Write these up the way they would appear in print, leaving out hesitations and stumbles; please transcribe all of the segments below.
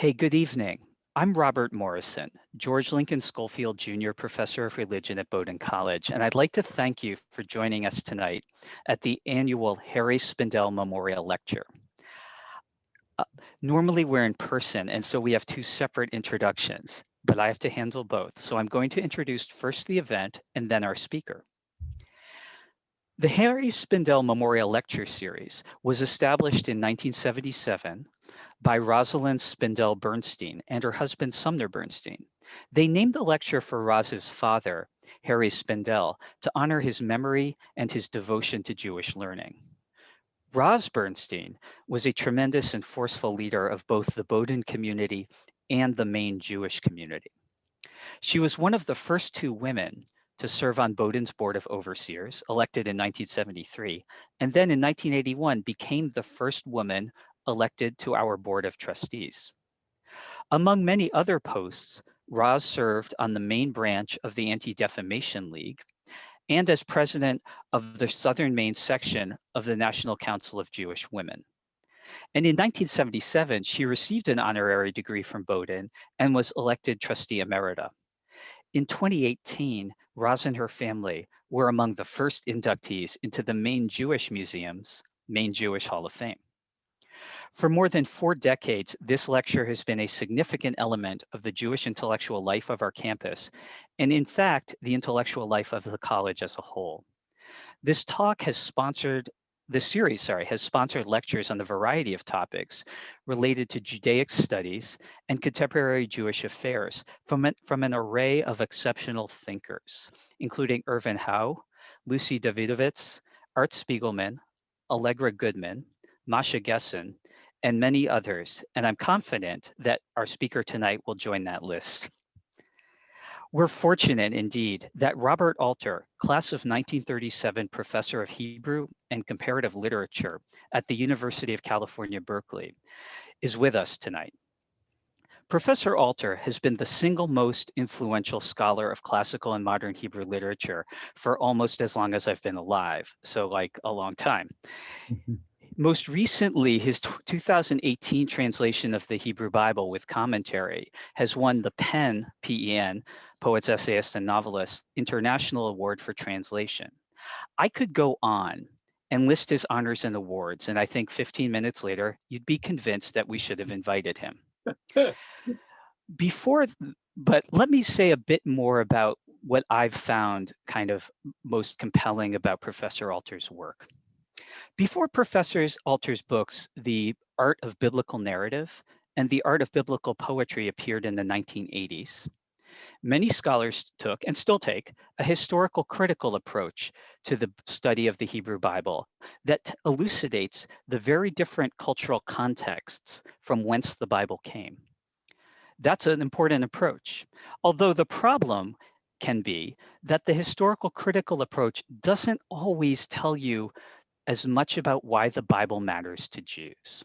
Hey, good evening. I'm Robert Morrison, George Lincoln Schofield Jr. Professor of Religion at Bowdoin College, and I'd like to thank you for joining us tonight at the annual Harry Spindel Memorial Lecture. Uh, Normally we're in person, and so we have two separate introductions, but I have to handle both. So I'm going to introduce first the event and then our speaker. The Harry Spindel Memorial Lecture Series was established in 1977 by Rosalind Spindel Bernstein and her husband Sumner Bernstein. They named the lecture for Roz's father, Harry Spindel, to honor his memory and his devotion to Jewish learning. Roz Bernstein was a tremendous and forceful leader of both the Bowdoin community and the Maine Jewish community. She was one of the first two women to serve on Bowdoin's Board of Overseers, elected in 1973, and then in 1981 became the first woman elected to our Board of Trustees. Among many other posts, Roz served on the main branch of the Anti-Defamation League and as president of the Southern Maine section of the National Council of Jewish Women. And in 1977, she received an honorary degree from Bowdoin and was elected trustee emerita. In 2018, Roz and her family were among the first inductees into the Maine Jewish Museum's Maine Jewish Hall of Fame. For more than 4 decades, this lecture has been a significant element of the Jewish intellectual life of our campus, and in fact, the intellectual life of the college as a whole. This series has sponsored lectures on a variety of topics related to Judaic studies and contemporary Jewish affairs from an array of exceptional thinkers, including Irvin Howe, Lucy Davidovitz, Art Spiegelman, Allegra Goodman, Masha Gessen, and many others. And I'm confident that our speaker tonight will join that list. We're fortunate indeed that Robert Alter, class of 1937 professor of Hebrew and comparative literature at the University of California, Berkeley, is with us tonight. Professor Alter has been the single most influential scholar of classical and modern Hebrew literature for almost as long as I've been alive, so like a long time. Most recently, his 2018 translation of the Hebrew Bible with commentary has won the PEN, Poets, Essayists, and Novelists International Award for Translation. I could go on and list his honors and awards, and I think 15 minutes later, you'd be convinced that we should have invited him. But let me say a bit more about what I've found kind of most compelling about Professor Alter's work. Before Professor Alter's books, The Art of Biblical Narrative and The Art of Biblical Poetry appeared in the 1980s. Many scholars took, and still take, a historical critical approach to the study of the Hebrew Bible that elucidates the very different cultural contexts from whence the Bible came. That's an important approach, although the problem can be that the historical critical approach doesn't always tell you as much about why the Bible matters to Jews.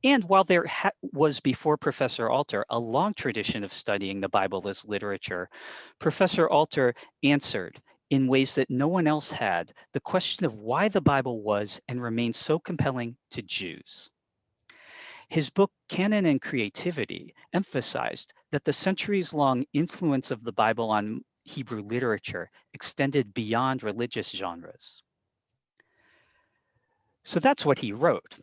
And while there was before Professor Alter a long tradition of studying the Bible as literature, Professor Alter answered in ways that no one else had the question of why the Bible was and remains so compelling to Jews. His book, Canon and Creativity, emphasized that the centuries-long influence of the Bible on Hebrew literature extended beyond religious genres. So that's what he wrote.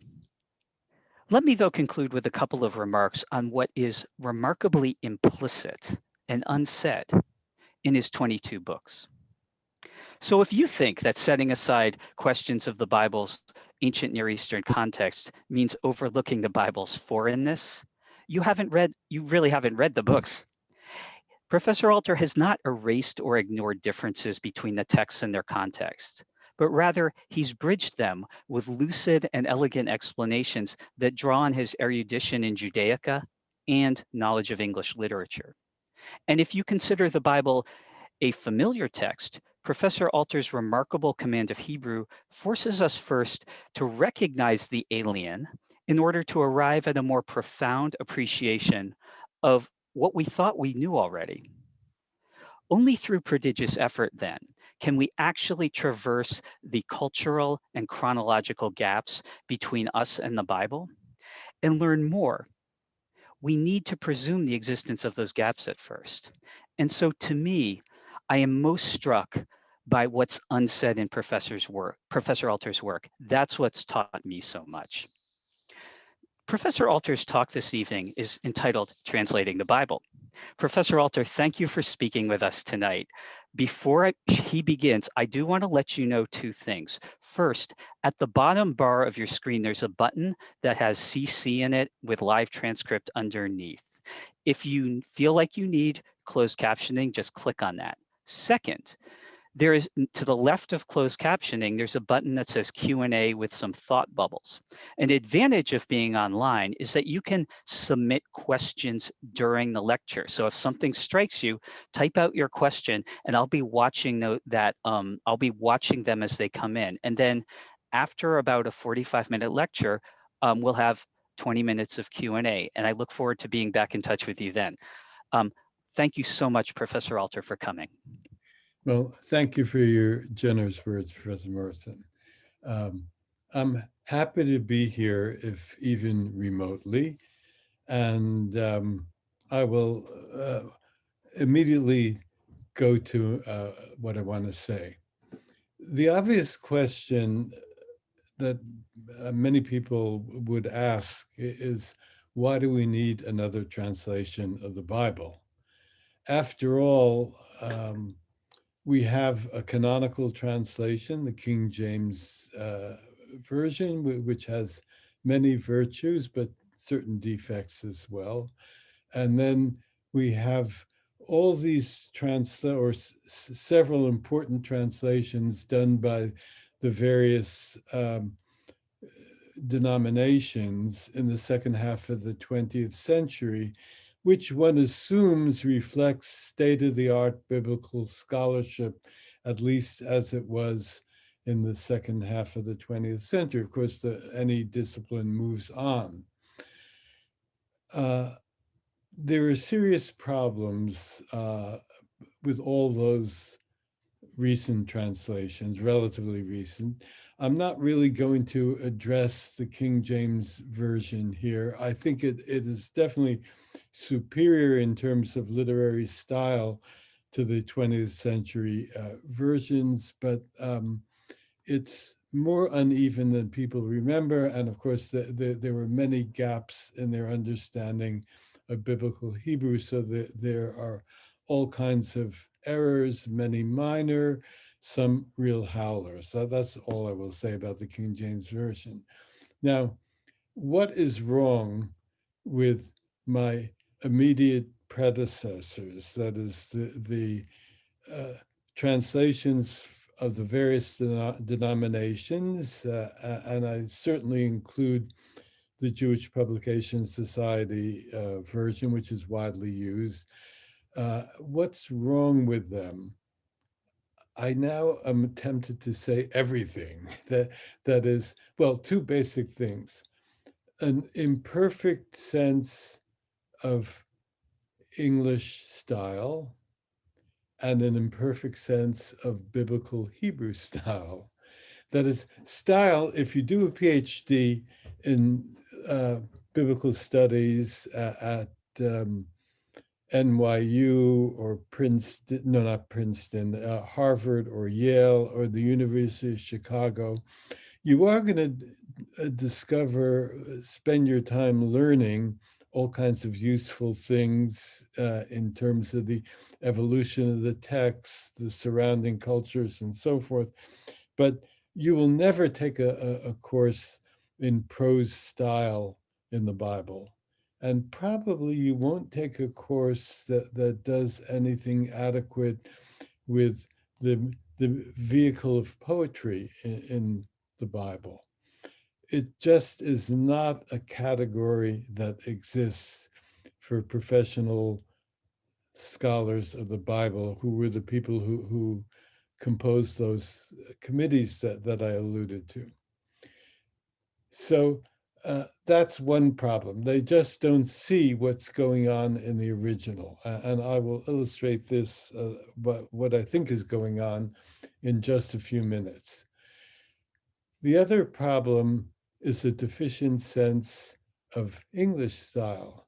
Let me, though, conclude with a couple of remarks on what is remarkably implicit and unsaid in his 22 books. So if you think that setting aside questions of the Bible's ancient Near Eastern context means overlooking the Bible's foreignness, you really haven't read the books. Professor Alter has not erased or ignored differences between the texts and their context, but rather he's bridged them with lucid and elegant explanations that draw on his erudition in Judaica and knowledge of English literature. And if you consider the Bible a familiar text, Professor Alter's remarkable command of Hebrew forces us first to recognize the alien in order to arrive at a more profound appreciation of what we thought we knew already. Only through prodigious effort, then, can we actually traverse the cultural and chronological gaps between us and the Bible and learn more. we need to presume the existence of those gaps at first. And so to me, I am most struck by what's unsaid in Professor Alter's work. That's what's taught me so much. Professor Alter's talk this evening is entitled Translating the Bible. Professor Alter, thank you for speaking with us tonight. Before he begins, I do want to let you know two things. First, at the bottom bar of your screen, there's a button that has CC in it with live transcript underneath. If you feel like you need closed captioning, just click on that. Second, there is to the left of closed captioning, there's a button that says Q&A with some thought bubbles. An advantage of being online is that you can submit questions during the lecture. So if something strikes you, type out your question and I'll be watching I'll be watching them as they come in. And then after about a 45-minute lecture, we'll have 20 minutes of Q&A. And I look forward to being back in touch with you then. Thank you so much, Professor Alter, for coming. Well, thank you for your generous words, Professor Morrison. I'm happy to be here, if even remotely, and I will immediately go to what I want to say. The obvious question that many people would ask is, why do we need another translation of the Bible? After all, we have a canonical translation, the King James Version, which has many virtues, but certain defects as well. And then we have all these several important translations done by the various denominations in the second half of the 20th century, which one assumes reflects state-of-the-art biblical scholarship, at least as it was in the second half of the 20th century. Of course, any discipline moves on. There are serious problems with all those recent translations, relatively recent. I'm not really going to address the King James Version here. I think it is definitely superior in terms of literary style to the 20th century versions, but it's more uneven than people remember. And of course, there were many gaps in their understanding of biblical Hebrew, so that there are all kinds of errors, many minor, some real howlers. So that's all I will say about the King James Version. Now, what is wrong with my immediate predecessors, that is the translations of the various denominations, and I certainly include the Jewish Publication Society version, which is widely used. What's wrong with them? I now am tempted to say everything. That is, well, two basic things. An imperfect sense of English style and an imperfect sense of biblical Hebrew style. That is, style, if you do a PhD in biblical studies at NYU or Princeton, no, not Princeton, Harvard or Yale or the University of Chicago, you are going to spend your time learning all kinds of useful things in terms of the evolution of the text, the surrounding cultures, and so forth. But you will never take a course in prose style in the Bible. And probably you won't take a course that does anything adequate with the vehicle of poetry in the Bible. It just is not a category that exists for professional scholars of the Bible, who were the people who composed those committees that I alluded to. So that's one problem. They just don't see what's going on in the original. And I will illustrate this, what I think is going on, in just a few minutes. The other problem is a deficient sense of English style.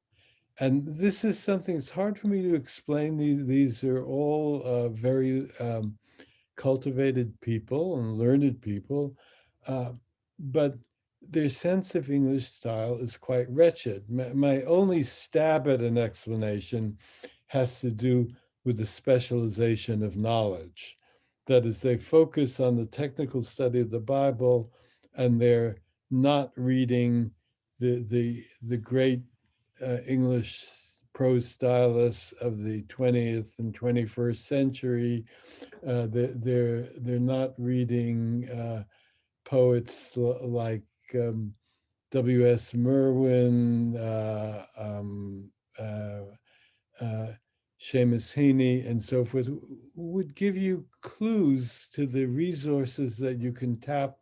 And this is something, it's hard for me to explain. These are all very cultivated people and learned people, uh, but their sense of English style is quite wretched. My only stab at an explanation has to do with the specialization of knowledge. That is, they focus on the technical study of the Bible, and they're not reading the great English prose stylists of the 20th and 21st century. They're not reading poets like W.S. Merwin, uh, uh, Seamus Heaney, and so forth, who would give you clues to the resources that you can tap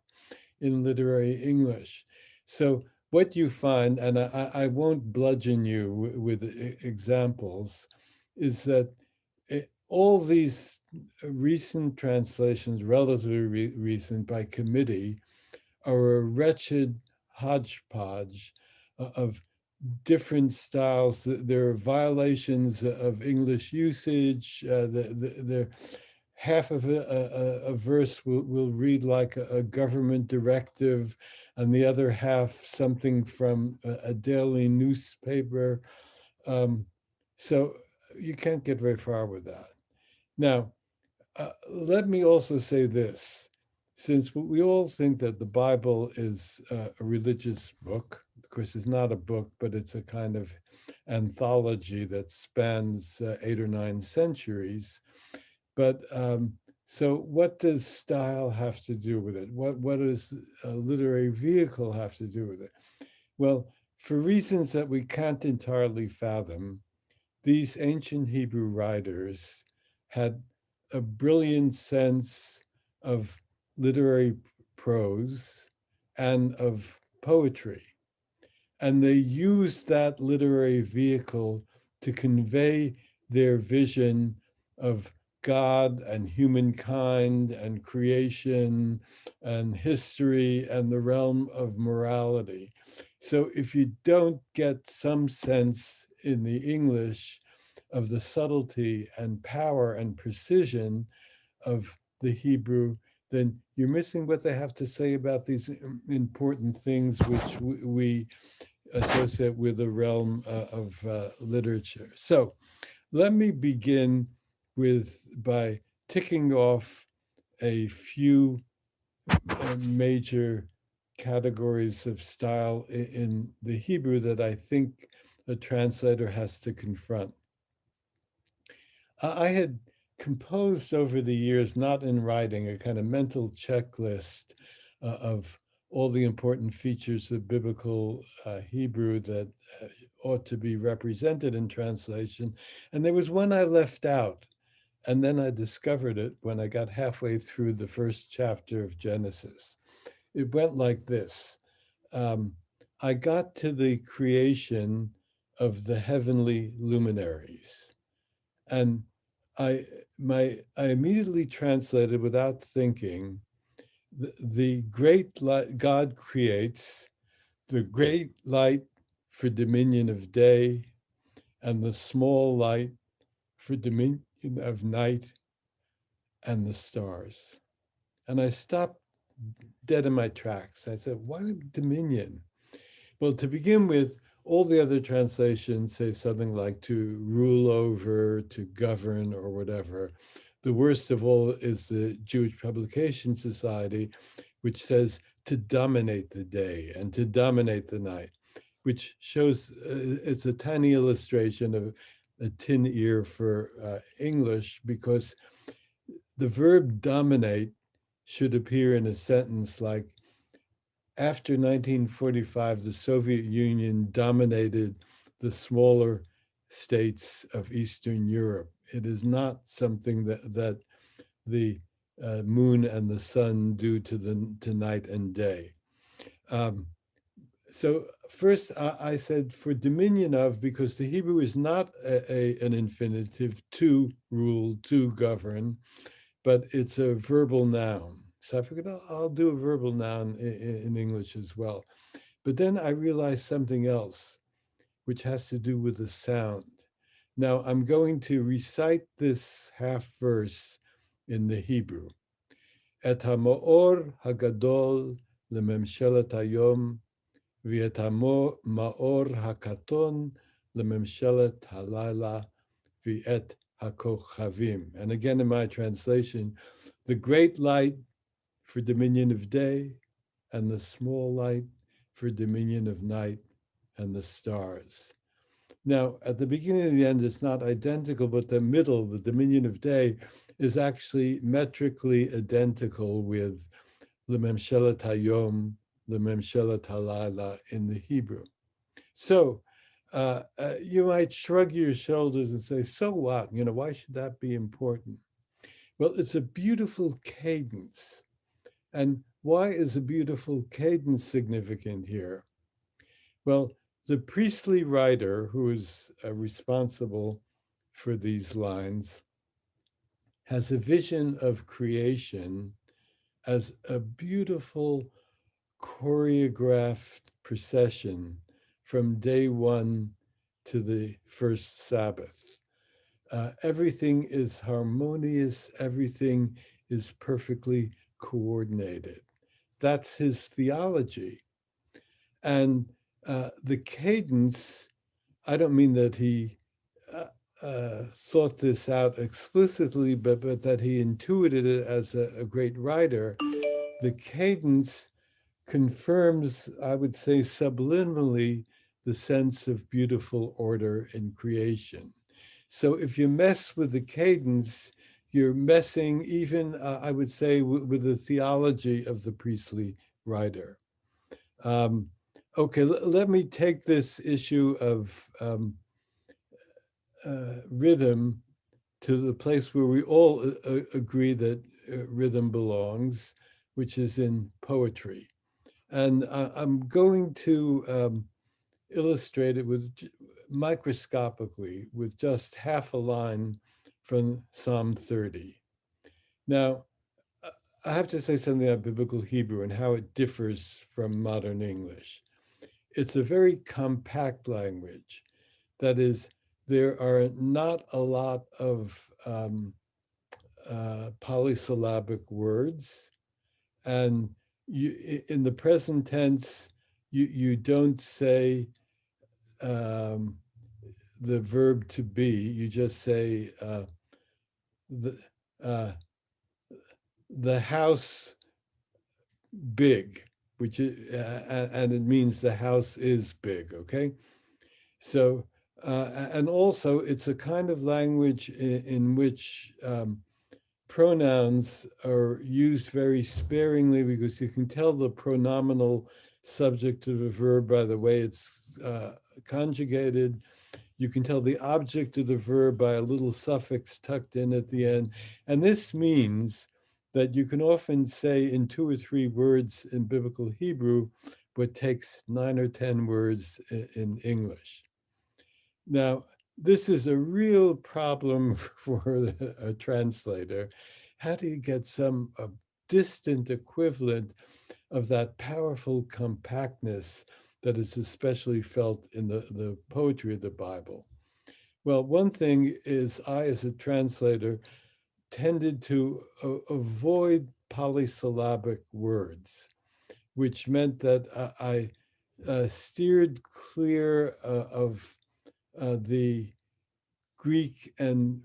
in literary English. So what you find, and I won't bludgeon you with examples, is that all these recent translations, relatively recent by committee, are a wretched hodgepodge of different styles. There are violations of English usage. Half of a verse will read like a government directive, and the other half something from a daily newspaper. Um, so you can't get very far with that. Now, let me also say this. Since we all think that the Bible is a religious book, of course, it's not a book, but it's a kind of anthology that spans 8 or 9 centuries. But so, what does style have to do with it? What does a literary vehicle have to do with it? Well, for reasons that we can't entirely fathom, these ancient Hebrew writers had a brilliant sense of literary prose and of poetry. And they used that literary vehicle to convey their vision of God and humankind and creation and history and the realm of morality. So if you don't get some sense in the English of the subtlety and power and precision of the Hebrew, then you're missing what they have to say about these important things which we associate with the realm of literature. So let me begin by ticking off a few major categories of style in the Hebrew that I think a translator has to confront. I had composed over the years, not in writing, a kind of mental checklist of all the important features of biblical Hebrew that ought to be represented in translation. And there was one I left out. And then I discovered it when I got halfway through the first chapter of Genesis. It went like this. I got to the creation of the heavenly luminaries. And I I immediately translated without thinking, the great light God creates, the great light for dominion of day, and the small light for dominion of night, and the stars. And I stopped dead in my tracks. I said, why dominion? Well, to begin with, all the other translations say something like to rule over, to govern, or whatever. The worst of all is the Jewish Publication Society, which says to dominate the day and to dominate the night, which shows it's a tiny illustration of a tin ear for English, because the verb dominate should appear in a sentence like, after 1945, the Soviet Union dominated the smaller states of Eastern Europe. It is not something that the moon and the sun do to night and day. Um, so first, I said for dominion of, because the Hebrew is not an infinitive, to rule, to govern, but it's a verbal noun. So I figured I'll do a verbal noun in English as well. But then I realized something else. which has to do with the sound. Now, I'm going to recite this half verse in the Hebrew. Et ha'ma'or hagadol lememshelet hayom, v'et ha'ma'or hakaton lememshelet halayla, v'et hakochavim. And again, in my translation, the great light for dominion of day, and the small light for dominion of night and the stars. Now, at the beginning and the end, it's not identical, but the middle, the dominion of day, is actually metrically identical with Lememshelet Hayom, Lememshelet Halayla in the Hebrew. So you might shrug your shoulders and say, so what? Why should that be important? Well, it's a beautiful cadence. And why is a beautiful cadence significant here? Well, the priestly writer who is responsible for these lines has a vision of creation as a beautiful choreographed procession from day one to the first Sabbath. Everything is harmonious, everything is perfectly coordinated. That's his theology. And the cadence, I don't mean that he thought this out explicitly, but that he intuited it as a great writer. The cadence confirms, I would say, subliminally, the sense of beautiful order in creation. So if you mess with the cadence, you're messing even, I would say, with the theology of the priestly writer. Okay, let me take this issue of rhythm to the place where we all agree that rhythm belongs, which is in poetry. And I'm going to illustrate it with microscopically with just half a line from Psalm 30. Now, I have to say something about biblical Hebrew and how it differs from modern English. It's a very compact language. That is, there are not a lot of polysyllabic words. And in the present tense, you don't say the verb to be, you just say the house big, which is, and it means the house is big, okay? So, and also it's a kind of language in which pronouns are used very sparingly because you can tell the pronominal subject of a verb by the way it's conjugated. You can tell the object of the verb by a little suffix tucked in at the end. And this means that you can often say in 2 or 3 words in biblical Hebrew what takes 9 or 10 words in English. Now, this is a real problem for a translator. How do you get some distant equivalent of that powerful compactness that is especially felt in the poetry of the Bible? Well, one thing is I, as a translator, tended to avoid polysyllabic words, which meant that I steered clear of the Greek and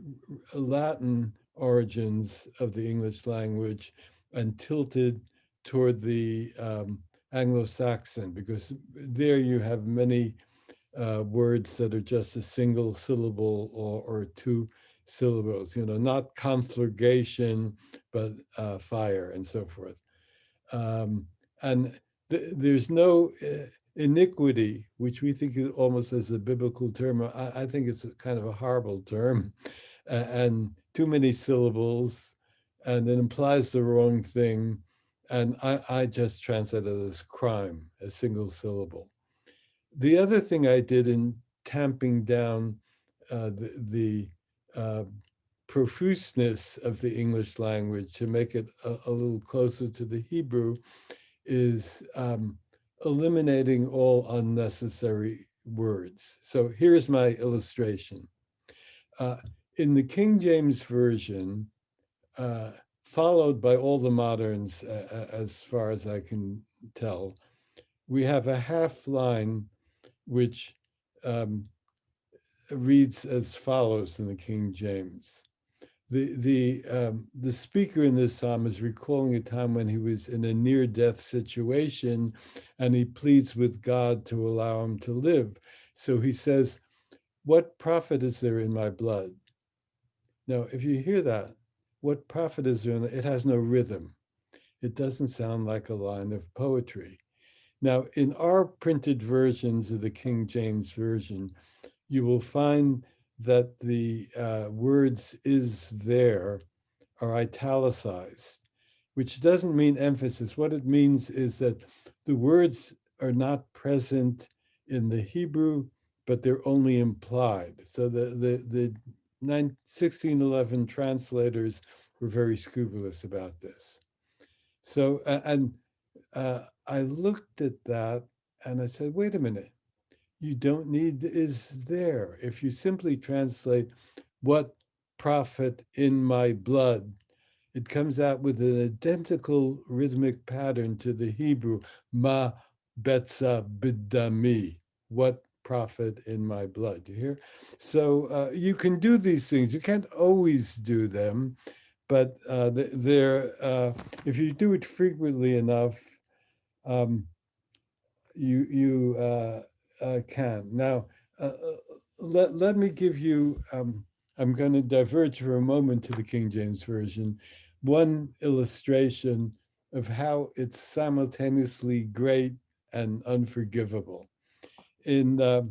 Latin origins of the English language and tilted toward the Anglo-Saxon, because there you have many words that are just a single syllable or 2 syllables, not conflagration, but fire and so forth. And there's no iniquity, which we think of almost as a biblical term. I think it's a kind of a horrible term, and too many syllables, and it implies the wrong thing. And I just translate it as crime, a single syllable. The other thing I did in tamping down the profuseness of the English language to make it a little closer to the Hebrew is eliminating all unnecessary words. So here's my illustration. In the King James Version, followed by all the moderns, as far as I can tell, we have a half line which reads as follows in the King James. The speaker in this psalm is recalling a time when he was in a near-death situation, and he pleads with God to allow him to live. So he says, "What profit is there in my blood?" Now, if you hear that, what profit is there in it? It has no rhythm. It doesn't sound like a line of poetry. Now, in our printed versions of the King James Version, you will find that the words "is there" are italicized, which doesn't mean emphasis. What it means is that the words are not present in the Hebrew, but they're only implied. So the 1611 translators were very scrupulous about this. So, I looked at that and I said, wait a minute, you don't need "is there." If you simply translate "what profit in my blood," it comes out with an identical rhythmic pattern to the Hebrew, "ma betza bidami," what profit in my blood. You hear? So you can do these things. You can't always do them, but if you do it frequently enough, you can. Now, let me give you, I'm going to diverge for a moment to the King James Version, one illustration of how it's simultaneously great and unforgivable. In a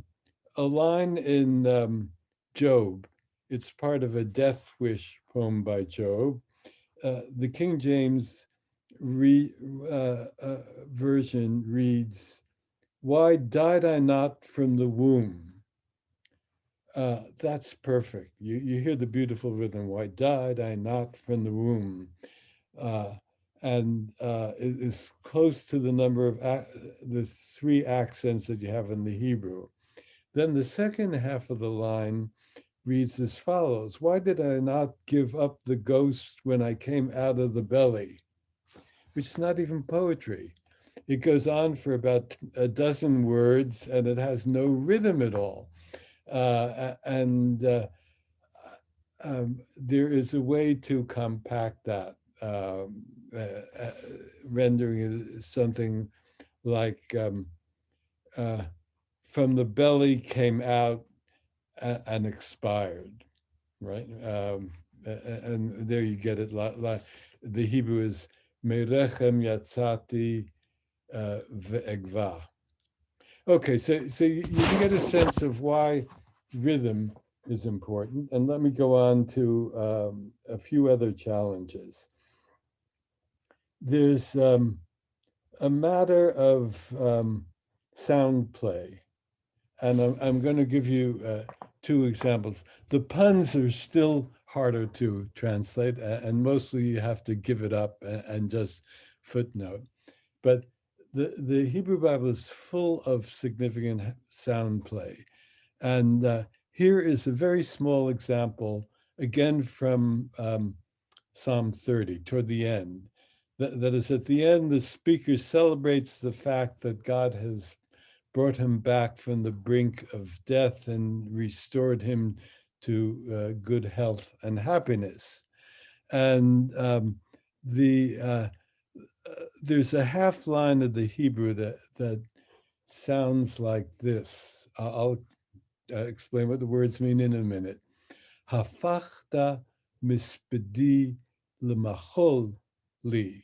line in Job, it's part of a death wish poem by Job. The King James version reads, "Why died I not from the womb?" That's perfect. You hear the beautiful rhythm. "Why died I not from the womb?" Uh, and it is close to the number of the three accents that you have in the Hebrew. Then the second half of the line reads as follows: "Why did I not give up the ghost when I came out of the belly?" Which is not even poetry. It goes on for about a dozen words and it has no rhythm at all. And there is a way to compact that, rendering it something like "from the belly came out and expired," right? And there you get it. The Hebrew is "merechem yatzati ve'egva." Okay, so you get a sense of why rhythm is important. And let me go on to a few other challenges. There's a matter of sound play. And I'm going to give you two examples. The puns are still harder to translate, and mostly you have to give it up and just footnote. But the Hebrew Bible is full of significant sound play. And here is a very small example, again from Psalm 30, toward the end. That is, at the end, the speaker celebrates the fact that God has brought him back from the brink of death and restored him to good health and happiness. And there's a half line of the Hebrew that sounds like this. I'll explain what the words mean in a minute. Hafachta mispedi lemachol li.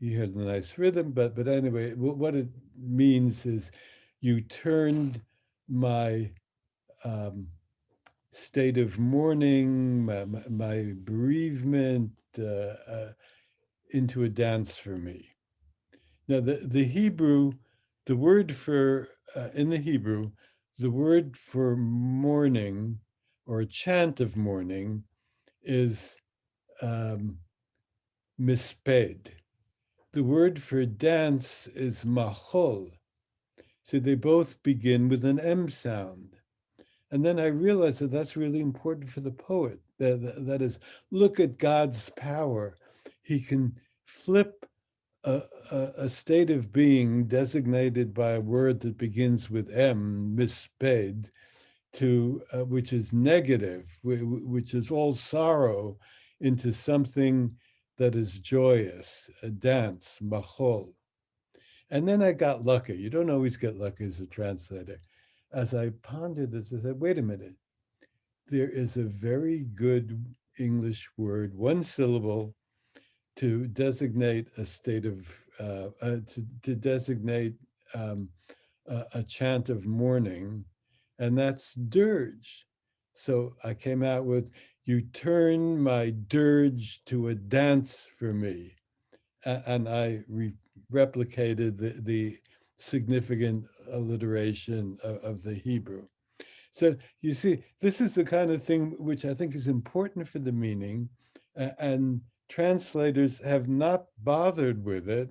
You hear the nice rhythm, but anyway, what it means is you turned my state of mourning, my bereavement into a dance for me. Now, the Hebrew, the word for, in the Hebrew, the word for mourning or a chant of mourning is misped. The word for dance is mahol. So they both begin with an M sound. And then I realized that that's really important for the poet. That is, look at God's power. He can flip a state of being designated by a word that begins with M, misped, to which is negative, which is all sorrow, into something that is joyous, a dance, machol. And then I got lucky. You don't always get lucky as a translator. As I pondered this, I said, wait a minute. There is a very good English word, one syllable, to designate a state of, to designate a chant of mourning, and that's dirge. So I came out with, you turn my dirge to a dance for me. And I replicated the significant alliteration of the Hebrew. So you see, this is the kind of thing which I think is important for the meaning, and translators have not bothered with it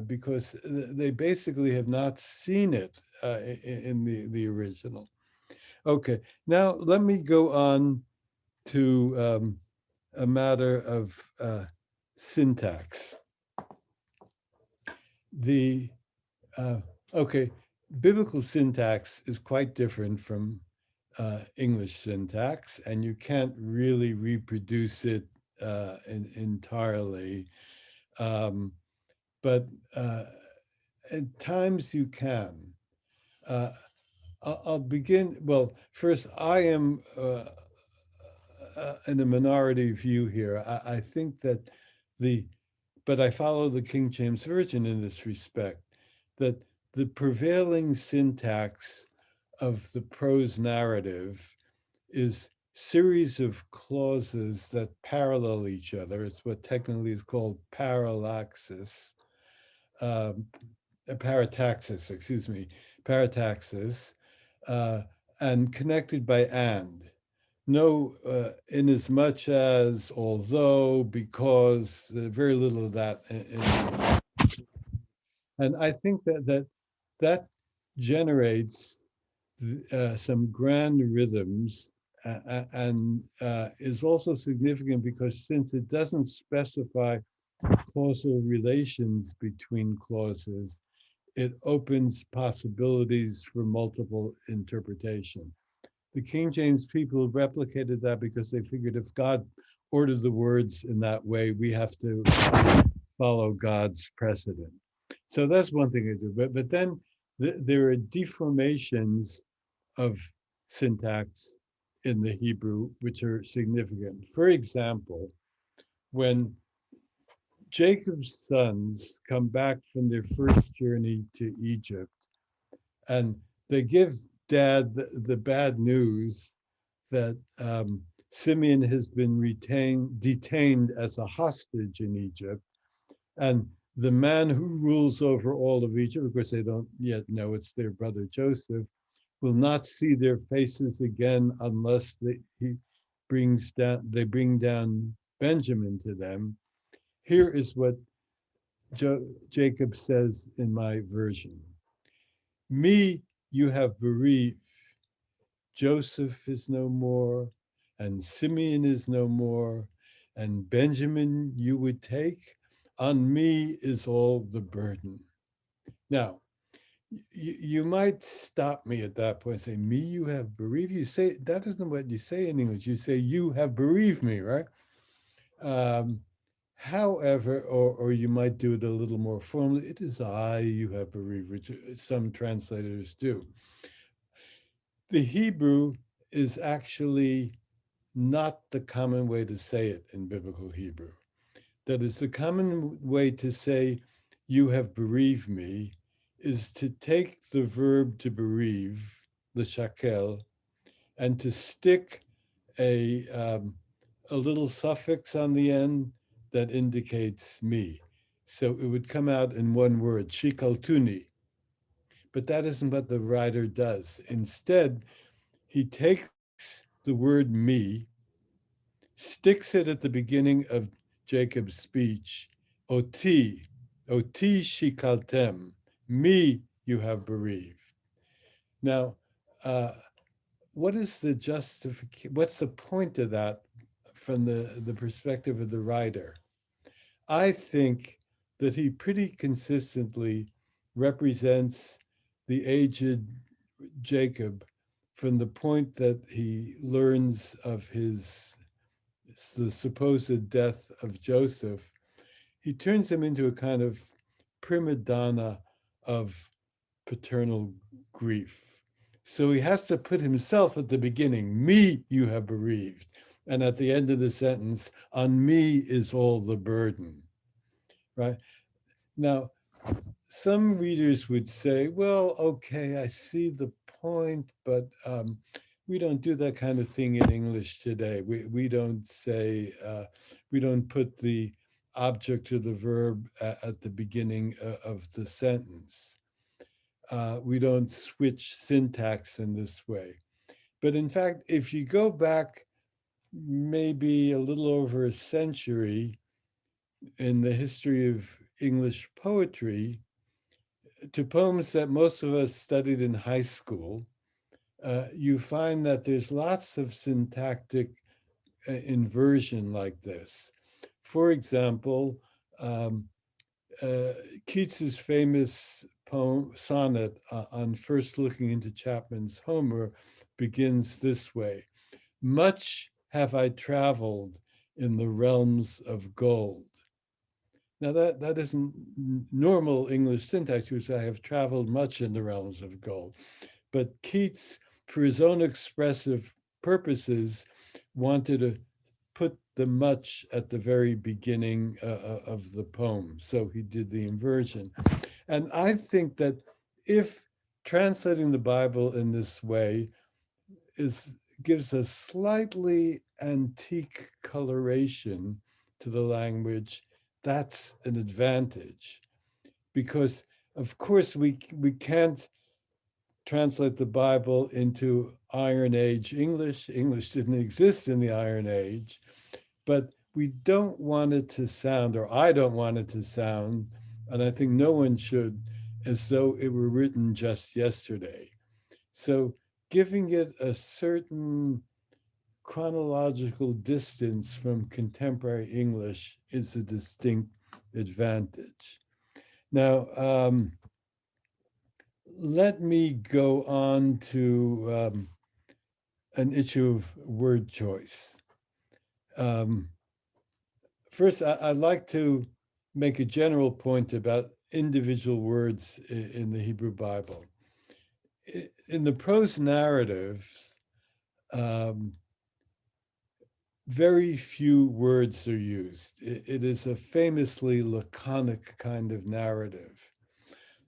because they basically have not seen it in the original. Okay, now let me go on to a matter of syntax. The okay, biblical syntax is quite different from English syntax, and you can't really reproduce it entirely. But at times you can. Uh, I'll begin. Well, first, I am in a minority view here. I think that but I follow the King James Version in this respect, that the prevailing syntax of the prose narrative is series of clauses that parallel each other. It's what technically is called parallaxis, parataxis, excuse me, parataxis, and connected by and. No, in as much as, although, because, very little of that. And I think that generates some grand rhythms and is also significant because since it doesn't specify causal relations between clauses, it opens possibilities for multiple interpretation. The King James people replicated that because they figured if God ordered the words in that way, we have to follow God's precedent. So that's one thing to do. But then there are deformations of syntax in the Hebrew, which are significant. For example, when Jacob's sons come back from their first journey to Egypt, and they give dad the bad news that Simeon has been detained as a hostage in Egypt, and the man who rules over all of Egypt, of course they don't yet know it's their brother Joseph, will not see their faces again unless they bring down Benjamin to them. Here is what Jacob says in my version. Me you have bereaved. Joseph is no more, and Simeon is no more, and Benjamin you would take. On me is all the burden. Now, you might stop me at that point and say, me you have bereaved. You say, that isn't what you say in English. You say, you have bereaved me, right? However, or you might do it a little more formally, it is I you have bereaved, which some translators do. The Hebrew is actually not the common way to say it in biblical Hebrew. That is, the common way to say, you have bereaved me, is to take the verb to bereave, l'shakel, and to stick a little suffix on the end that indicates me. So it would come out in one word, shikaltuni. But that isn't what the writer does. Instead, he takes the word me, sticks it at the beginning of Jacob's speech, oti shikaltem, me you have bereaved. Now, what is the justification? What's the point of that from the perspective of the writer? I think that he pretty consistently represents the aged Jacob from the point that he learns of the supposed death of Joseph. He turns him into a kind of prima donna of paternal grief. So he has to put himself at the beginning, me you have bereaved. And at the end of the sentence, on me is all the burden, right? Now, some readers would say, well, okay, I see the point, but we don't do that kind of thing in English today. We don't say, we don't put the object or the verb at the beginning of the sentence. We don't switch syntax in this way. But in fact, if you go back maybe a little over a century in the history of English poetry, to poems that most of us studied in high school, you find that there's lots of syntactic inversion like this. For example, um, Keats's famous poem sonnet on first looking into Chapman's Homer begins this way: "Much have I traveled in the realms of gold." Now that isn't normal English syntax, which I have traveled much in the realms of gold. But Keats, for his own expressive purposes, wanted to put the much at the very beginning of the poem. So he did the inversion. And I think that if translating the Bible in this way gives a slightly antique coloration to the language, that's an advantage. Because of course we can't translate the Bible into Iron Age English. English didn't exist in the Iron Age, but we don't want it to sound, or I don't want it to sound, and I think no one should, as though it were written just yesterday. So giving it a certain chronological distance from contemporary English is a distinct advantage. Now, let me go on to an issue of word choice. First, I'd like to make a general point about individual words in the Hebrew Bible. In the prose narratives, very few words are used. It is a famously laconic kind of narrative.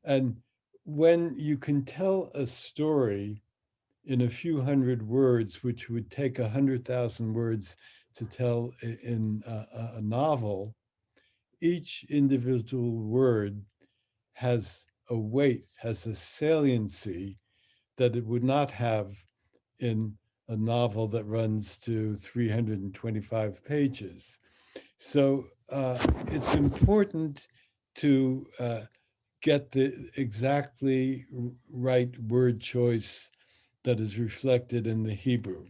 And when you can tell a story in a few hundred words, which would take 100,000 words to tell in a novel, each individual word has a weight, has a saliency that it would not have in a novel that runs to 325 pages. So it's important to get the exactly right word choice that is reflected in the Hebrew.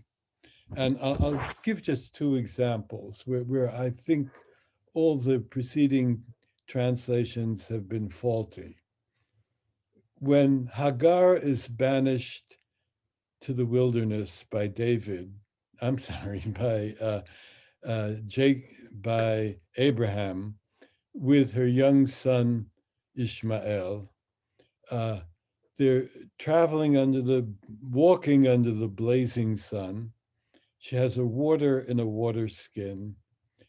And I'll give just two examples where I think all the preceding translations have been faulty. When Hagar is banished to the wilderness by David, I'm sorry, by Abraham, with her young son Ishmael, they're walking under the blazing sun. She has a water in a water skin,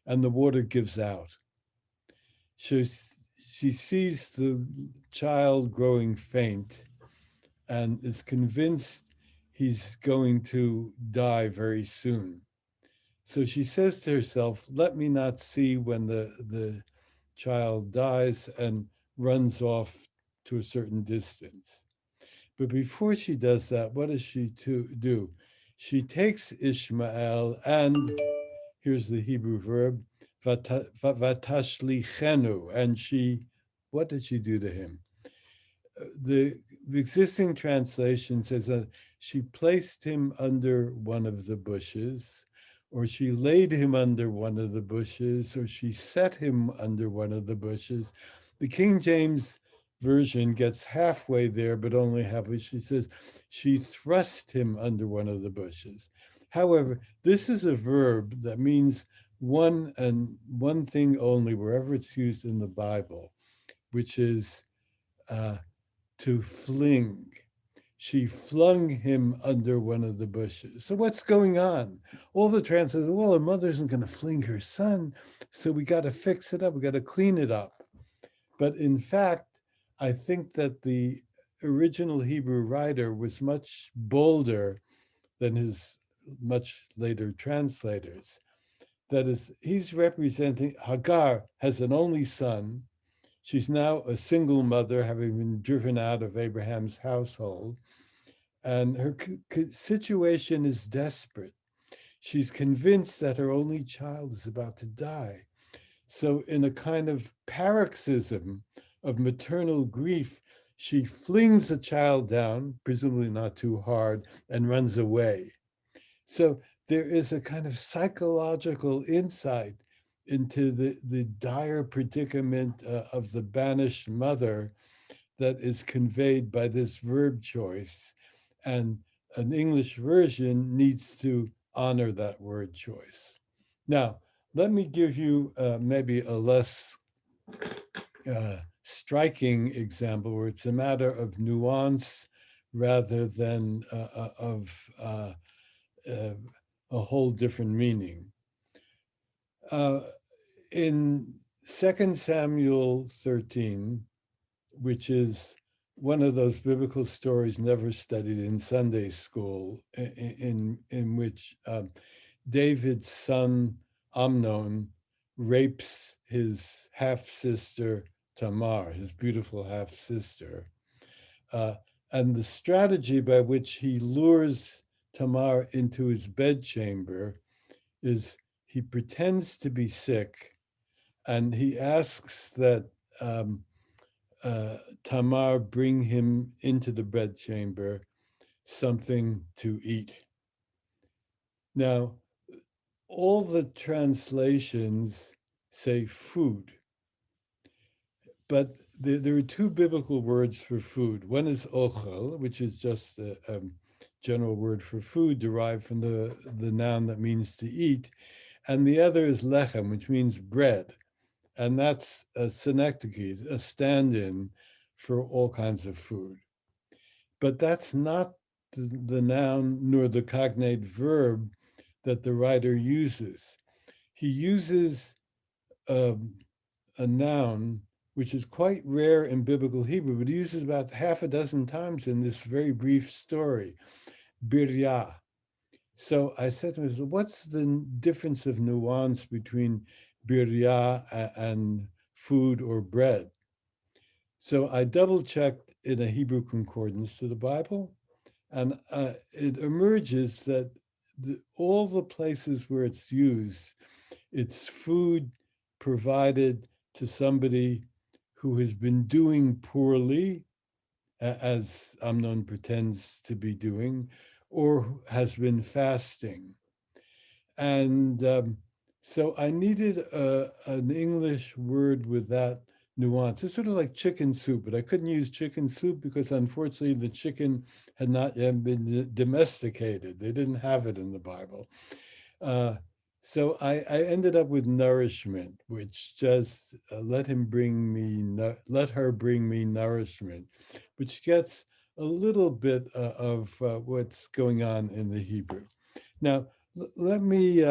and the water gives out. She sees the child growing faint and is convinced he's going to die very soon. So she says to herself, let me not see when the child dies, and runs off to a certain distance. But before she does that, what does she do? She takes Ishmael and, here's the Hebrew verb, vatashlichenu, and what did she do to him? The the existing translation says that she placed him under one of the bushes, or she laid him under one of the bushes, or she set him under one of the bushes. The King James Version gets halfway there, but only halfway. She says she thrust him under one of the bushes. However, this is a verb that means one and one thing only wherever it's used in the Bible, which is to fling. She flung him under one of the bushes. So what's going on? All the translators, well, her mother isn't going to fling her son, so we got to fix it up. We got to clean it up. But in fact, I think that the original Hebrew writer was much bolder than his much later translators. That is, he's representing Hagar has an only son. She's now a single mother, having been driven out of Abraham's household. And her situation is desperate. She's convinced that her only child is about to die. So, in a kind of paroxysm of maternal grief, she flings the child down, presumably not too hard, and runs away. So, there is a kind of psychological insight into the dire predicament of the banished mother that is conveyed by this verb choice. And an English version needs to honor that word choice. Now, let me give you maybe a less striking example where it's a matter of nuance rather than of a whole different meaning. In 2 Samuel 13, which is one of those biblical stories never studied in Sunday school, in which David's son Amnon rapes his half-sister Tamar, his beautiful half-sister. And the strategy by which he lures Tamar into his bedchamber is he pretends to be sick, and he asks that Tamar bring him into the bedchamber something to eat. Now, all the translations say food, but there are two biblical words for food. One is ochel, which is just a general word for food derived from the noun that means to eat, and the other is lechem, which means bread. And that's a synecdoche, a stand-in for all kinds of food. But that's not the noun nor the cognate verb that the writer uses. He uses a noun which is quite rare in biblical Hebrew, but he uses about half a dozen times in this very brief story, birya. So I said to myself, what's the difference of nuance between birya and food or bread? So I double checked in a Hebrew concordance to the Bible, and it emerges that all the places where it's used, it's food provided to somebody who has been doing poorly, as Amnon pretends to be doing, or has been fasting. And so I needed an English word with that nuance. It's sort of like chicken soup, but I couldn't use chicken soup because unfortunately the chicken had not yet been domesticated. They didn't have it in the Bible. So I ended up with nourishment, which just let her bring me nourishment, which gets a little bit of what's going on in the Hebrew. Now, let me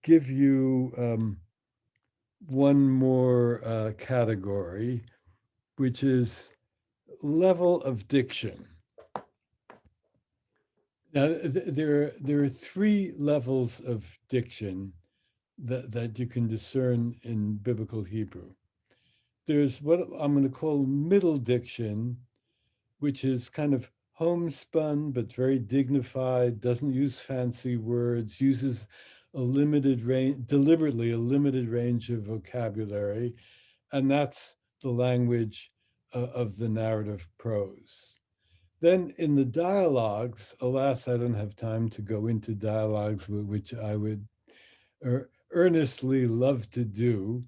give you one more category, which is level of diction. Now, there are three levels of diction that you can discern in biblical Hebrew. There's what I'm going to call middle diction, which is kind of homespun but very dignified, doesn't use fancy words, uses a limited range, deliberately a limited range of vocabulary, and that's the language of the narrative prose. Then in the dialogues, alas, I don't have time to go into dialogues, which I would earnestly love to do.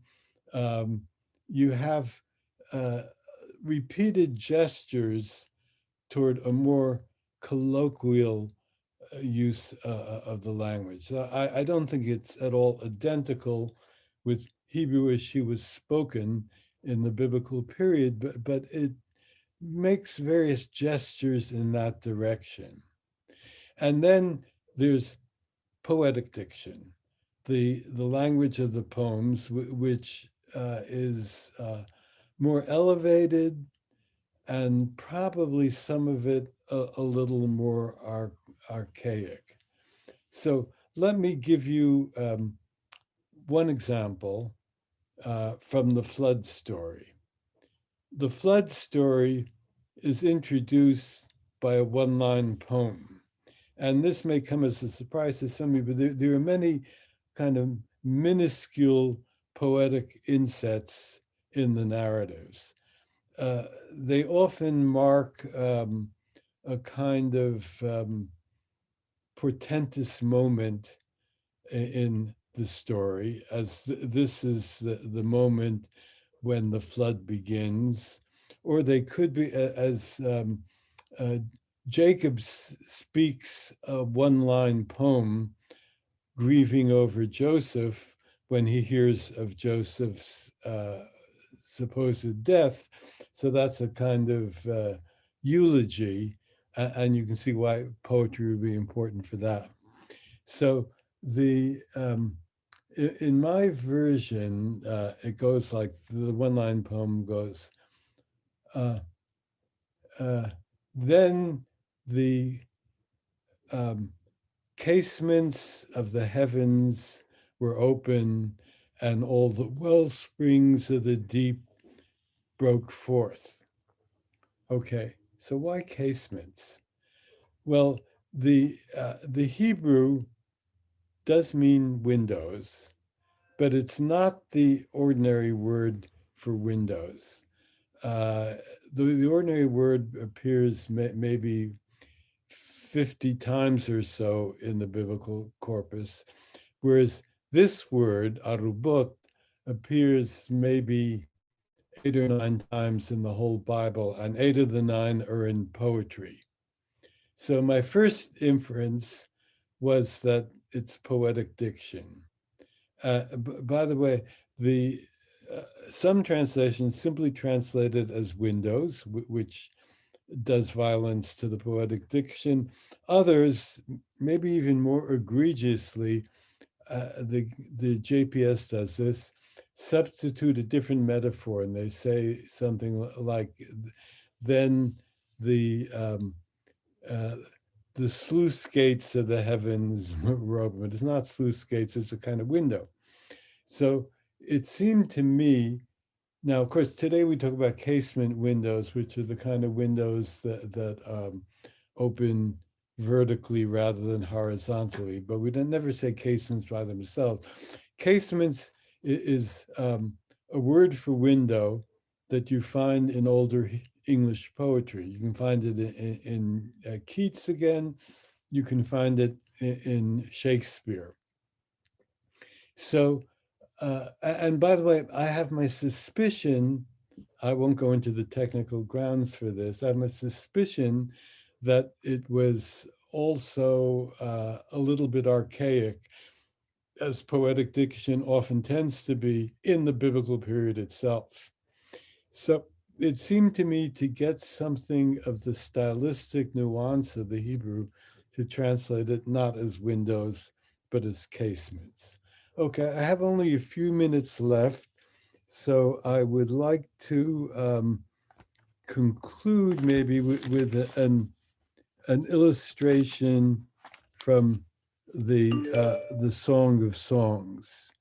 You have repeated gestures toward a more colloquial use of the language. I don't think it's at all identical with Hebrew as she was spoken in the biblical period, but it makes various gestures in that direction. And then there's poetic diction, the language of the poems, which is more elevated and probably some of it a little more archaic. So let me give you one example from the flood story. The flood story is introduced by a one-line poem. And this may come as a surprise to some of you, but there are many kind of minuscule poetic insets in the narratives. They often mark a kind of portentous moment in the story, as this is the moment when the flood begins, or they could be as Jacob speaks a one-line poem grieving over Joseph when he hears of Joseph's supposed death. So that's a kind of eulogy, and you can see why poetry would be important for that. So the in my version, it goes like the one-line poem goes, then the casements of the heavens were open, and all the well springs of the deep broke forth. Okay, so why casements? Well, the Hebrew does mean windows, but it's not the ordinary word for windows. The ordinary word appears maybe 50 times or so in the biblical corpus, whereas this word, arubot, appears maybe 8 or 9 times in the whole Bible, and 8 of the 9 are in poetry. So my first inference was that it's poetic diction. By the way, the some translations simply translate it as windows, which does violence to the poetic diction. Others, maybe even more egregiously, the JPS does this, substitute a different metaphor, and they say something like, then the sluice gates of the heavens were open. But it's not sluice gates, it's a kind of window. So it seemed to me, now, of course, today we talk about casement windows, which are the kind of windows that open vertically rather than horizontally, but we don't never say casements by themselves. Casements is a word for window that you find in older English poetry. You can find it in Keats again. You can find it in Shakespeare. So, and by the way, I have my suspicion, I won't go into the technical grounds for this, I have my suspicion that it was also a little bit archaic, as poetic diction often tends to be in the biblical period itself. So it seemed to me to get something of the stylistic nuance of the Hebrew to translate it not as windows, but as casements. Okay, I have only a few minutes left, so I would like to conclude maybe with an illustration from the Song of Songs.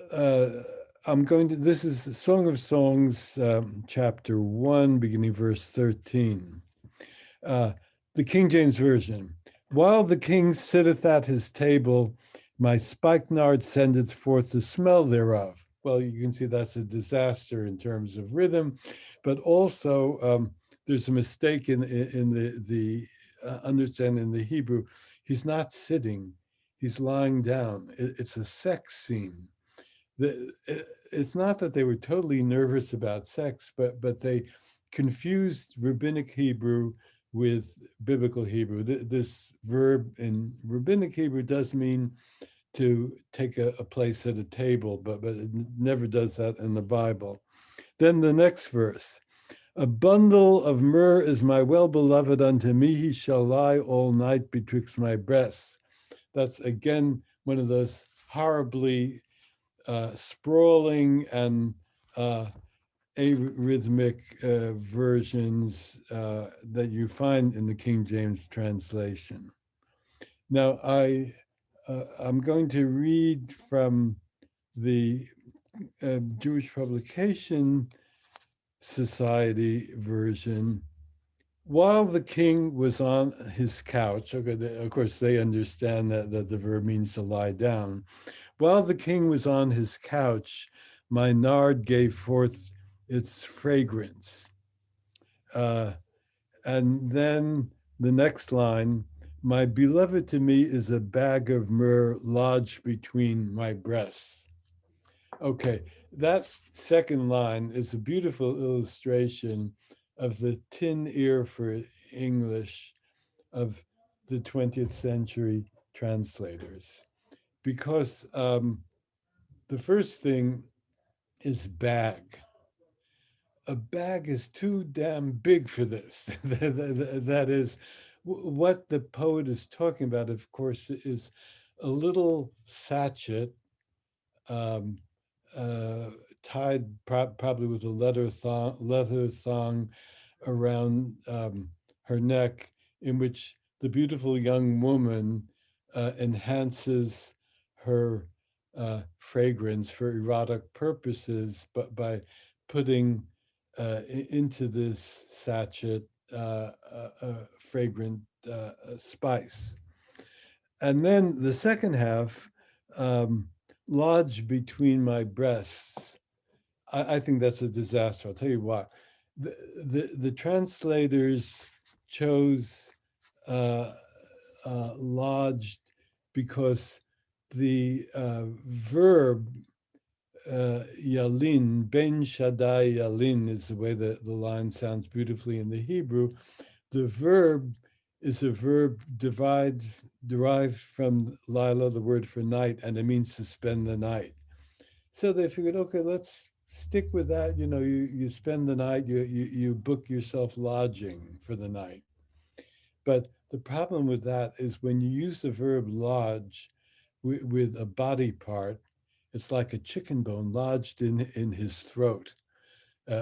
This is the Song of Songs, chapter 1, beginning verse 13. The King James Version. While the king sitteth at his table, My spikenard sendeth forth the smell thereof. Well, you can see that's a disaster in terms of rhythm, but also there's a mistake in the understanding in the Hebrew. He's not sitting; he's lying down. It's a sex scene. It's not that they were totally nervous about sex, but they confused rabbinic Hebrew with biblical Hebrew. This verb in rabbinic Hebrew does mean to take a place at a table, but it never does that in the Bible. Then the next verse, a bundle of myrrh is my well-beloved, unto me he shall lie all night betwixt my breasts. That's again one of those horribly sprawling and arrhythmic versions that you find in the King James translation. Now, I'm going to read from the Jewish Publication Society version. While the king was on his couch, okay, of course, they understand that the verb means to lie down. While the king was on his couch, my nard gave forth its fragrance. And then the next line, my beloved to me is a bag of myrrh lodged between my breasts. Okay, that second line is a beautiful illustration of the tin ear for English of the 20th century translators. Because the first thing is bag. A bag is too damn big for this. That is, what the poet is talking about, of course, is a little sachet um, uh, tied probably with a leather thong around her neck, in which the beautiful young woman enhances her fragrance for erotic purposes, but by putting into this sachet a fragrant spice. And then the second half, um, lodged between my breasts. I think that's a disaster. I'll tell you why. The translators chose uh, lodged because the verb yalin, ben shaddai yalin is the way that the line sounds beautifully in the Hebrew. The verb is a verb derived from Lila, the word for night, and it means to spend the night. So they figured, okay, let's stick with that. You know, you spend the night, you book yourself lodging for the night. But the problem with that is when you use the verb lodge with a body part, it's like a chicken bone lodged in his throat,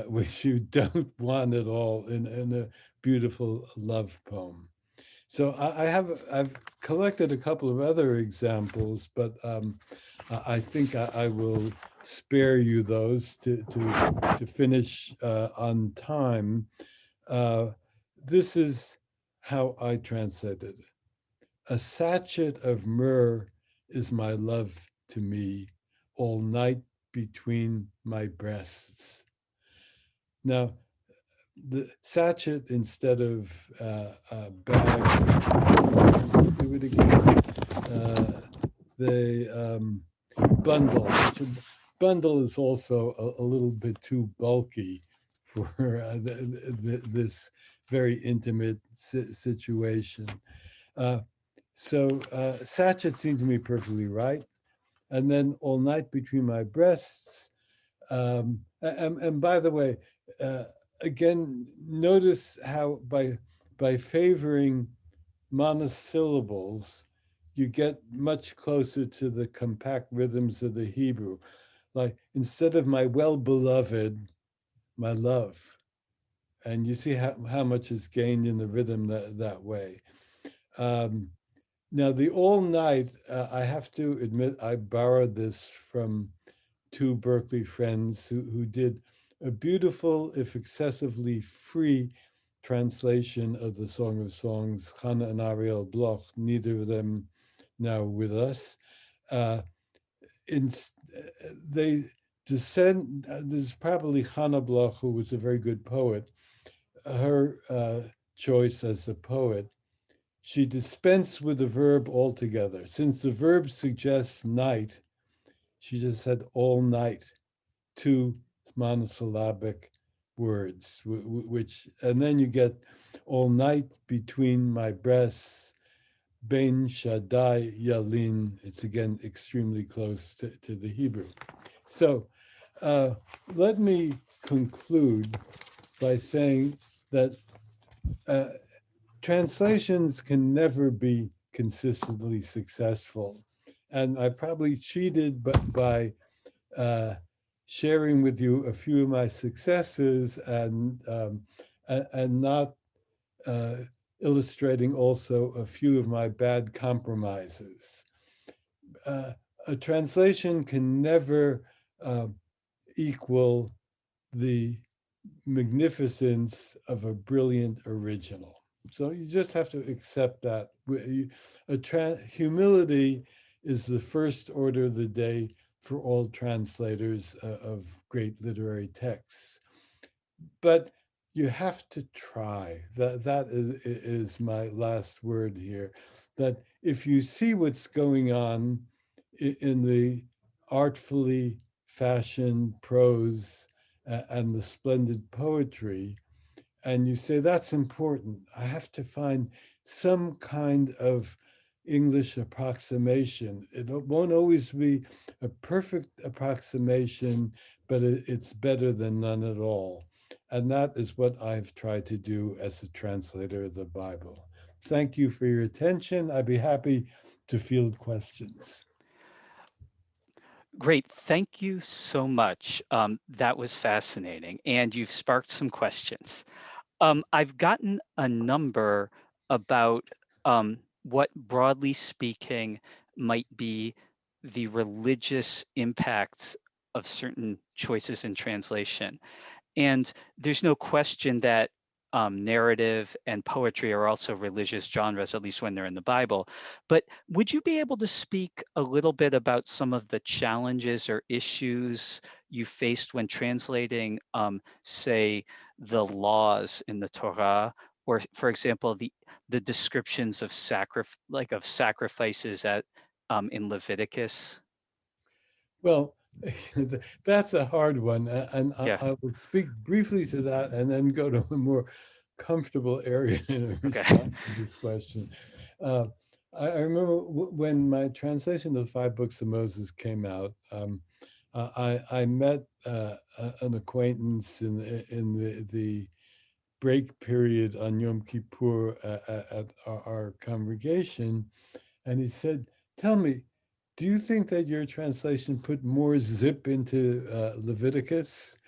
which you don't want at all in a beautiful love poem. So I've collected a couple of other examples, but I think I will spare you those to finish on time. Uh, this is how I translated it. A sachet of myrrh is my love to me, all night between my breasts. Now, the sachet instead of bag, do it again. The bundle. Bundle is also a little bit too bulky for this very intimate situation. So sachet seemed to me perfectly right. And then all night between my breasts. And by the way, again, notice how by favoring monosyllables, you get much closer to the compact rhythms of the Hebrew. Like instead of my well-beloved, my love. And you see how much is gained in the rhythm that way. Um, Now, the all night, I have to admit, I borrowed this from two Berkeley friends who did a beautiful, if excessively free, translation of the Song of Songs, Chana and Ariel Bloch, neither of them now with us. Uh, in, they descend, there's probably Hannah Bloch, who was a very good poet. Her choice as a poet, she dispensed with the verb altogether. Since the verb suggests night, she just said all night, two monosyllabic words, which, and then you get all night between my breasts, Ben Shaddai Yalin. It's again extremely close to the Hebrew. So uh, let me conclude by saying that uh, translations can never be consistently successful. And I probably cheated by uh, sharing with you a few of my successes and not uh, illustrating also a few of my bad compromises. Uh, a translation can never uh, equal the magnificence of a brilliant original. So you just have to accept that. Humility is the first order of the day for all translators of great literary texts. But you have to try. That is my last word here. That if you see what's going on in the artfully fashioned prose and the splendid poetry, and you say, that's important, I have to find some kind of English approximation. It won't always be a perfect approximation, but it's better than none at all. And that is what I've tried to do as a translator of the Bible. Thank you for your attention. I'd be happy to field questions. Great. Thank you so much. That was fascinating. And you've sparked some questions. I've gotten a number about what, broadly speaking, might be the religious impacts of certain choices in translation. And there's no question that narrative and poetry are also religious genres, at least when they're in the Bible. But would you be able to speak a little bit about some of the challenges or issues you faced when translating, say, the laws in the Torah, or, for example, the descriptions of sacrifices at in Leviticus? Well, that's a hard one, and Yeah. I will speak briefly to that and then go to a more comfortable area in Okay. response to this question. Uh, I remember when my translation of the five books of Moses came out, I met an acquaintance in the break period on Yom Kippur at our congregation, and he said, "Tell me, do you think that your translation put more zip into Leviticus?"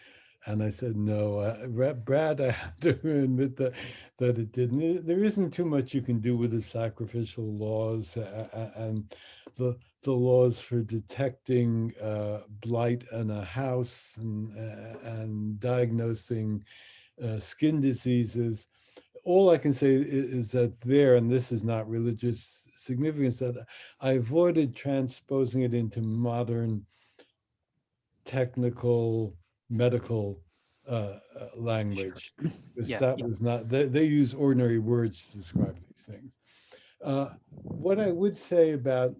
And I said, "No, Brad, I have to admit that it didn't. There isn't too much you can do with the sacrificial laws and the laws for detecting blight in a house and diagnosing skin diseases. All I can say is that there, and this is not religious significance, that I avoided transposing it into modern technical medical Sure. language, because Yeah. that Yeah. was not, they use ordinary words to describe these things. Uh, what I would say about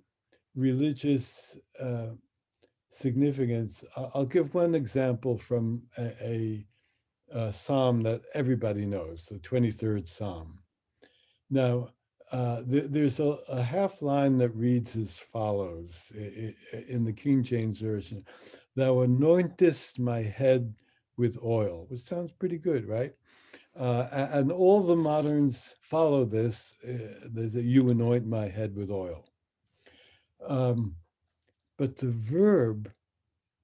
religious significance, I'll give one example from a psalm that everybody knows, the 23rd Psalm. Now, there's a half line that reads as follows in the King James Version: "Thou anointest my head with oil," which sounds pretty good, right? And all the moderns follow this. There's a "you anoint my head with oil." Um, but the verb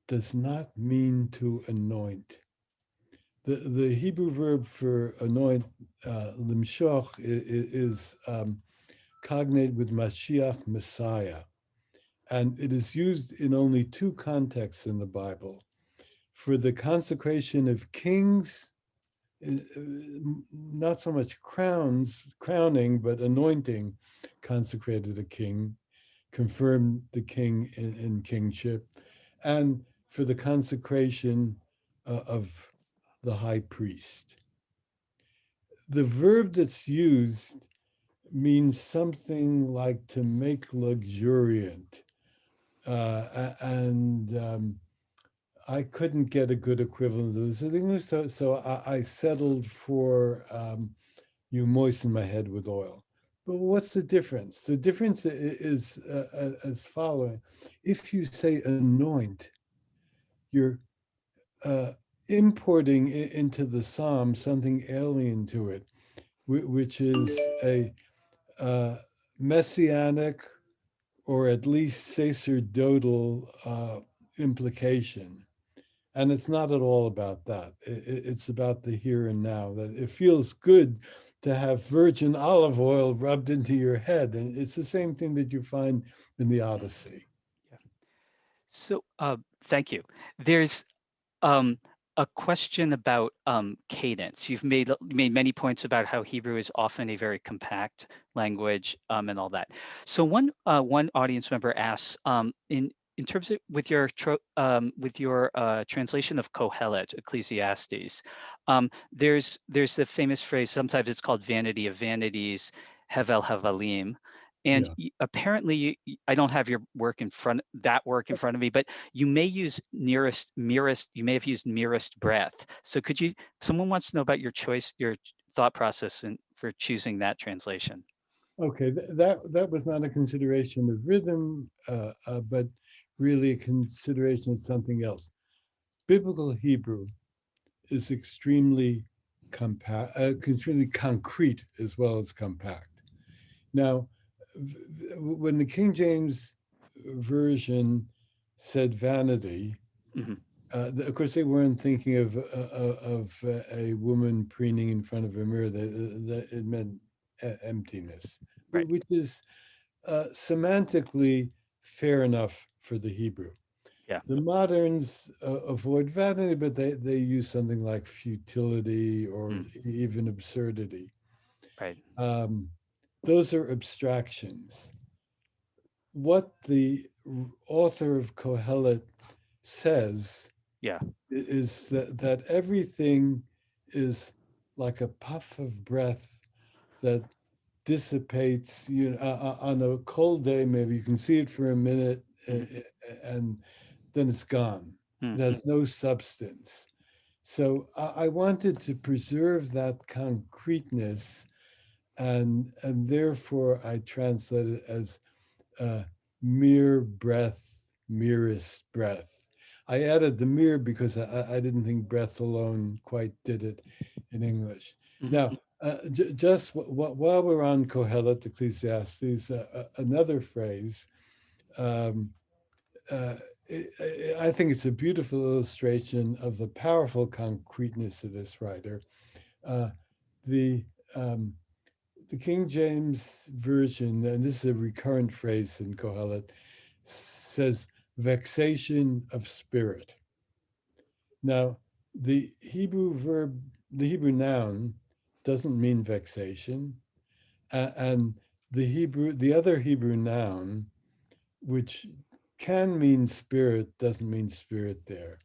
does not mean to anoint. The Hebrew verb for anoint, limshoch, is cognate with Mashiach, Messiah. And it is used in only two contexts in the Bible: for the consecration of kings, not so much crowning, but anointing consecrated a king. confirm the king in kingship, and for the consecration of the high priest. The verb that's used means something like to make luxuriant. And I couldn't get a good equivalent of this in English, so I settled for you moisten my head with oil. But what's the difference? The difference is as following. If you say anoint, you're uh, importing into the psalm something alien to it, which is a messianic or at least sacerdotal implication. And it's not at all about that. It's about the here and now, that it feels good to have virgin olive oil rubbed into your head. And it's the same thing that you find in the Odyssey. Yeah. So thank you. There's um, a question about cadence. You've made many points about how Hebrew is often a very compact language and all that. So one audience member asks, in terms of with your translation of Kohelet, Ecclesiastes, there's the famous phrase. Sometimes it's called vanity of vanities, Hevel Hevelim. And Yeah. apparently, I don't have your work in front, that work in front of me, but you may use merest, you may have used merest breath. So someone wants to know about your choice, your thought process for choosing that translation. Okay. That was not a consideration of rhythm, but really a consideration of something else. Biblical Hebrew is extremely concrete as well as compact. Now, when the King James version said vanity, Hmm. of course they weren't thinking of a woman preening in front of a mirror. That it meant emptiness, Right. which is semantically fair enough for the Hebrew. Yeah. The moderns avoid vanity, but they use something like futility or Mm. even absurdity. Right. Um, those are abstractions. What the author of Kohelet says Yeah. is that everything is like a puff of breath that dissipates. On a cold day, maybe you can see it for a minute, Hmm. and then it's gone. It Hmm. has no substance. So I wanted to preserve that concreteness, and therefore I translate it as mere breath, merest breath. I added the mere because I didn't think breath alone quite did it in English. Hmm. Now, just while we're on Kohelet, Ecclesiastes, another phrase, um, uh, I think it's a beautiful illustration of the powerful concreteness of this writer. Uh, the um, the King James version, and this is a recurrent phrase in Kohelet, says vexation of spirit. Now, the Hebrew noun doesn't mean vexation, and the other Hebrew noun, which can mean spirit, doesn't mean spirit there.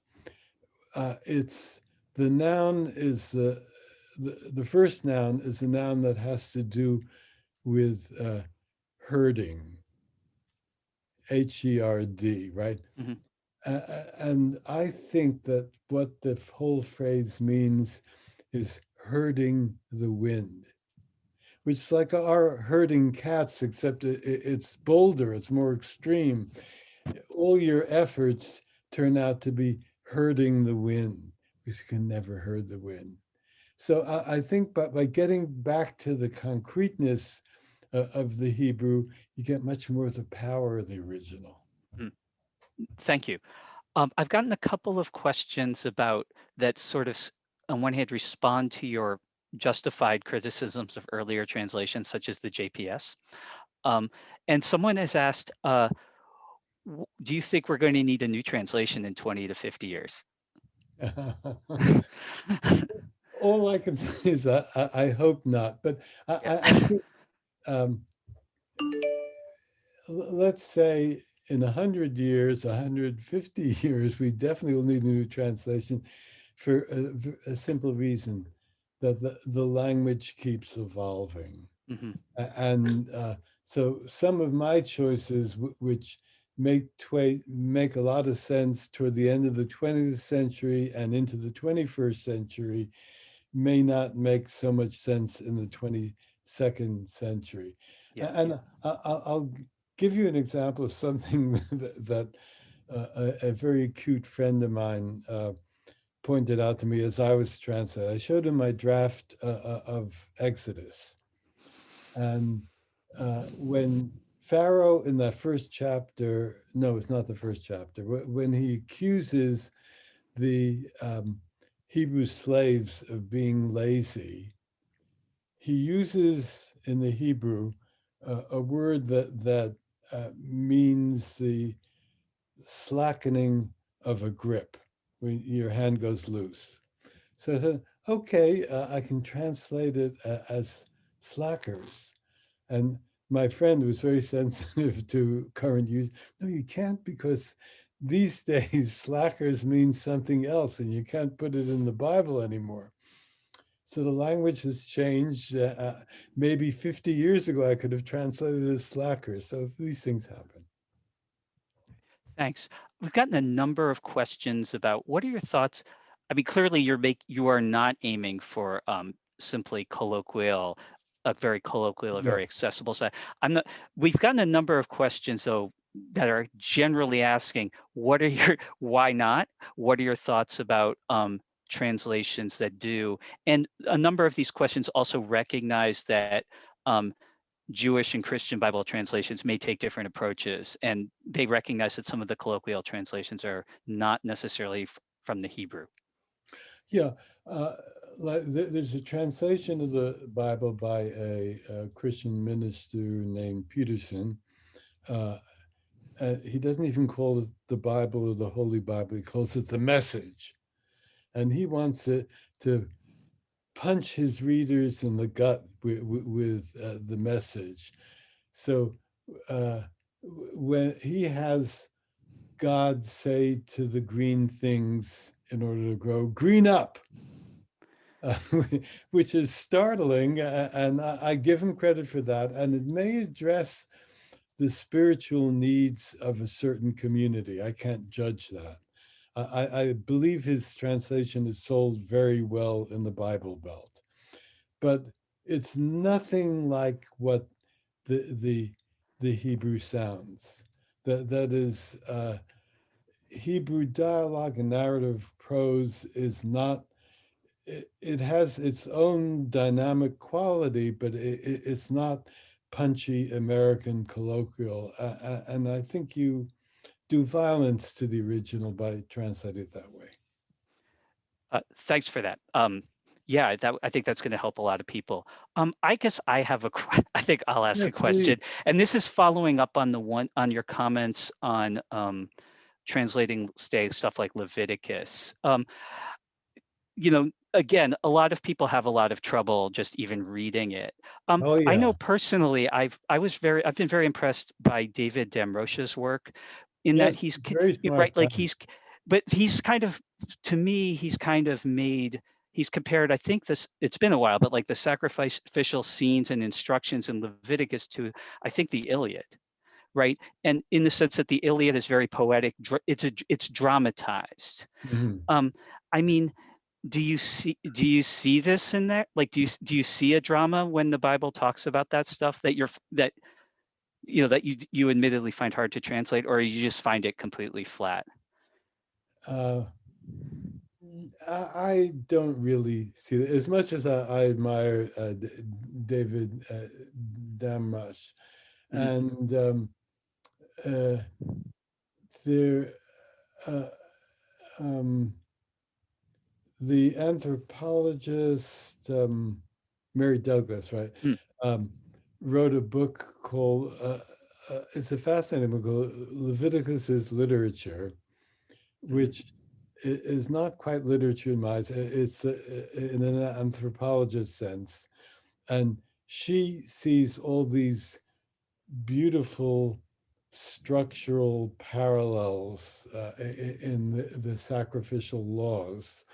It's the noun is the first noun is a noun that has to do with herding, Herd, right? Hmm. And I think that what the whole phrase means is herding the wind, which is like our herding cats, except it's bolder, it's more extreme. All your efforts turn out to be herding the wind, because you can never herd the wind. So I think by getting back to the concreteness of the Hebrew, you get much more of the power of the original. Mm. Thank you. I've gotten a couple of questions about that sort of, on one hand, respond to your justified criticisms of earlier translations, such as the JPS. Um, and someone has asked, do you think we're going to need a new translation in 20 to 50 years? All I can say is I hope not, but Yeah. I think um, let's say in 100 years, 150 years, we definitely will need a new translation for a simple reason that the language keeps evolving. Hmm. And so some of my choices, which make a lot of sense toward the end of the 20th century and into the 21st century, may not make so much sense in the 22nd century. Yeah. And I'll give you an example of something that a very acute friend of mine pointed out to me as I was translating. I showed him my draft of Exodus. And when Pharaoh in that first chapter, no, it's not the first chapter, when he accuses the Hebrew slaves of being lazy, he uses in the Hebrew a word that means the slackening of a grip when your hand goes loose. So I said, okay, I can translate it as slackers. And my friend was very sensitive to current use. No, you can't, because these days slackers means something else and you can't put it in the Bible anymore. So the language has changed. Maybe 50 years ago, I could have translated it as slackers. So these things happen. Thanks. We've gotten a number of questions about what are your thoughts? I mean, clearly you are not aiming for simply colloquial, a very colloquial, a very No. accessible side. I'm not. We've gotten a number of questions though that are generally asking, what are your, why not? What are your thoughts about translations that do? And a number of these questions also recognize that um, Jewish and Christian Bible translations may take different approaches, and they recognize that some of the colloquial translations are not necessarily from the Hebrew. Yeah. Uh, there's a translation of the Bible by a Christian minister named Peterson. Uh, he doesn't even call it the Bible or the Holy Bible. He calls it the Message. And he wants it to punch his readers in the gut with the message. So uh, when he has God say to the green things in order to grow, green up, uh, which is startling. And I give him credit for that. And it may address the spiritual needs of a certain community. I can't judge that. I believe his translation is sold very well in the Bible Belt, but it's nothing like what the the Hebrew sounds. That is Hebrew dialogue and narrative prose is not. It has its own dynamic quality, but it's not punchy American colloquial. And I think you do violence to the original by translating it that way. Thanks for that. Yeah, I think that's going to help a lot of people. I guess I have I think I'll ask a Yes, please. question, and this is following up on the one on your comments on translating, say, stuff like Leviticus. Again, a lot of people have a lot of trouble just even reading it. Oh I know yeah. personally, I've been very impressed by David Damroche's work, in that Yes, very smart right, guy. like but he's kind of, to me, he's compared, I think it's been a while, but like the sacrificial scenes and instructions in Leviticus to, I think, the Iliad, right? And in the sense that the Iliad is very poetic, it's dramatized. Mhm. I mean, do you see this in there? Like, do you see a drama when the Bible talks about that stuff that you admittedly find hard to translate, or you just find it completely flat? Uh, I don't really see it as much as I admire David Damrush, Mhm. and uh, there, uh, um, the anthropologist Mary Douglas, right, Mm. um, wrote a book called. It's a fascinating book called Leviticus is Literature, Mhm. which is not quite literature in my eyes. It's in an anthropologist sense, and she sees all these beautiful structural parallels in the sacrificial laws.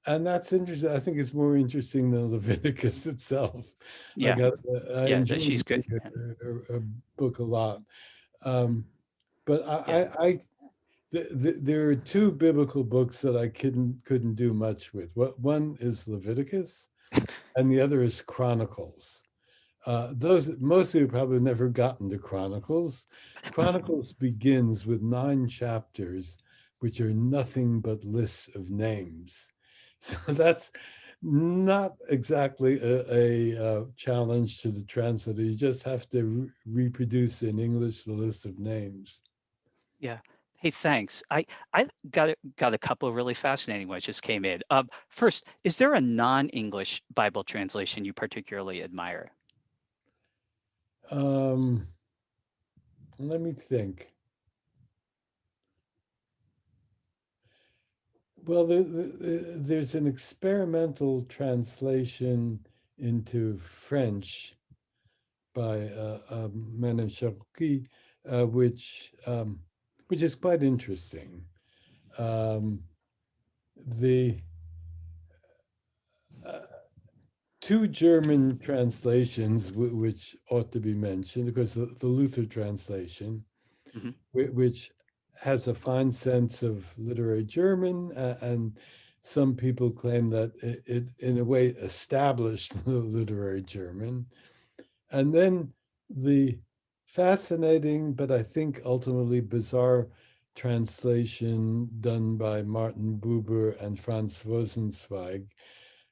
And that's interesting. I think it's more interesting than Leviticus itself. I Yeah, got, I yeah, enjoy that she's good. reading Yeah. a book a lot. Um, but Yeah. there are two biblical books that I couldn't do much with. One is Leviticus, and the other is Chronicles. Those most of you probably never gotten to Chronicles. Chronicles begins with 9 chapters, which are nothing but lists of names. So that's not exactly a challenge to the translator. You just have to reproduce in English the list of names. Yeah. Hey, thanks. I got a couple of really fascinating ones just came in. First, is there a non-English Bible translation you particularly admire? Um, Let me think. Well, there's an experimental translation into French by Manem Cherokee, which is quite interesting. Um, the uh, two German translations, which ought to be mentioned, because the Luther translation, Hmm. which has a fine sense of literary German, and some people claim that it in a way, established literary German. And then the fascinating, but I think ultimately bizarre translation done by Martin Buber and Franz Rosenzweig,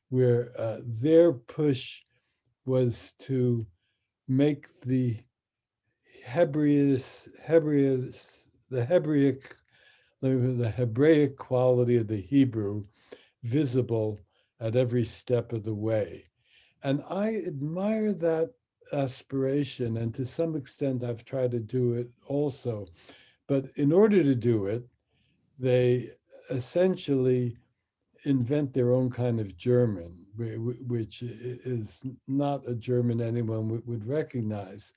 where their push was to make Hebraeus, Hebraeus, the Hebraic, the Hebraic quality of the Hebrew visible at every step of the way. And I admire that aspiration. And to some extent, I've tried to do it also. But in order to do it, they essentially invent their own kind of German, which is not a German anyone would recognize.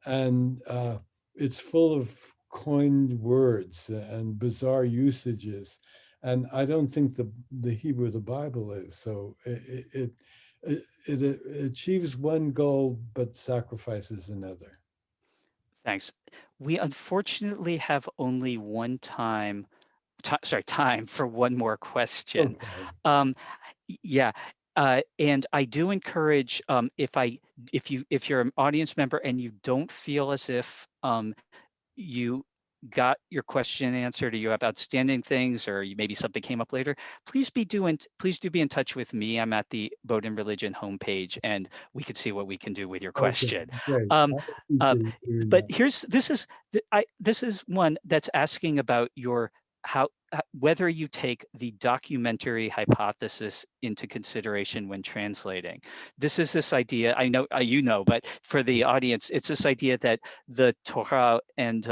And it's full of coined words and bizarre usages. And I don't think the Hebrew of the Bible is. So it achieves one goal but sacrifices another. Thanks. We unfortunately have only time for one more question. Okay. Um, yeah. And I do encourage if you're an audience member and you don't feel as if you got your question answered or you have outstanding things or maybe something came up later, please do be in touch with me. I'm at the Bowden Religion homepage and we could see what we can do with your Okay. question. Great. Um, I uh, appreciate hearing but that. this is one that's asking about your whether you take the documentary hypothesis into consideration when translating. This is this idea, I know you know, but for the audience, it's this idea that the Torah and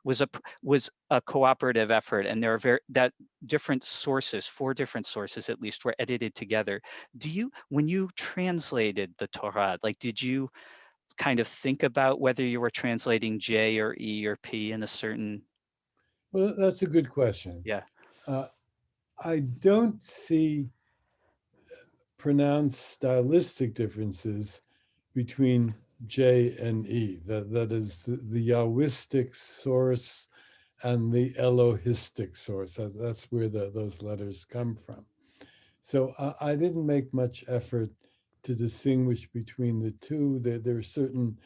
was a cooperative effort, and there are that different sources, 4 different sources at least, were edited together. When you translated the Torah, like, did you kind of think about whether you were translating J or E or P in a certain? Well, that's a good question. Yeah. Uh, I don't see pronounced stylistic differences between J and E. That is the Yahwistic source and the Elohistic source. That's where those letters come from. So I didn't make much effort to distinguish between the two. There are certain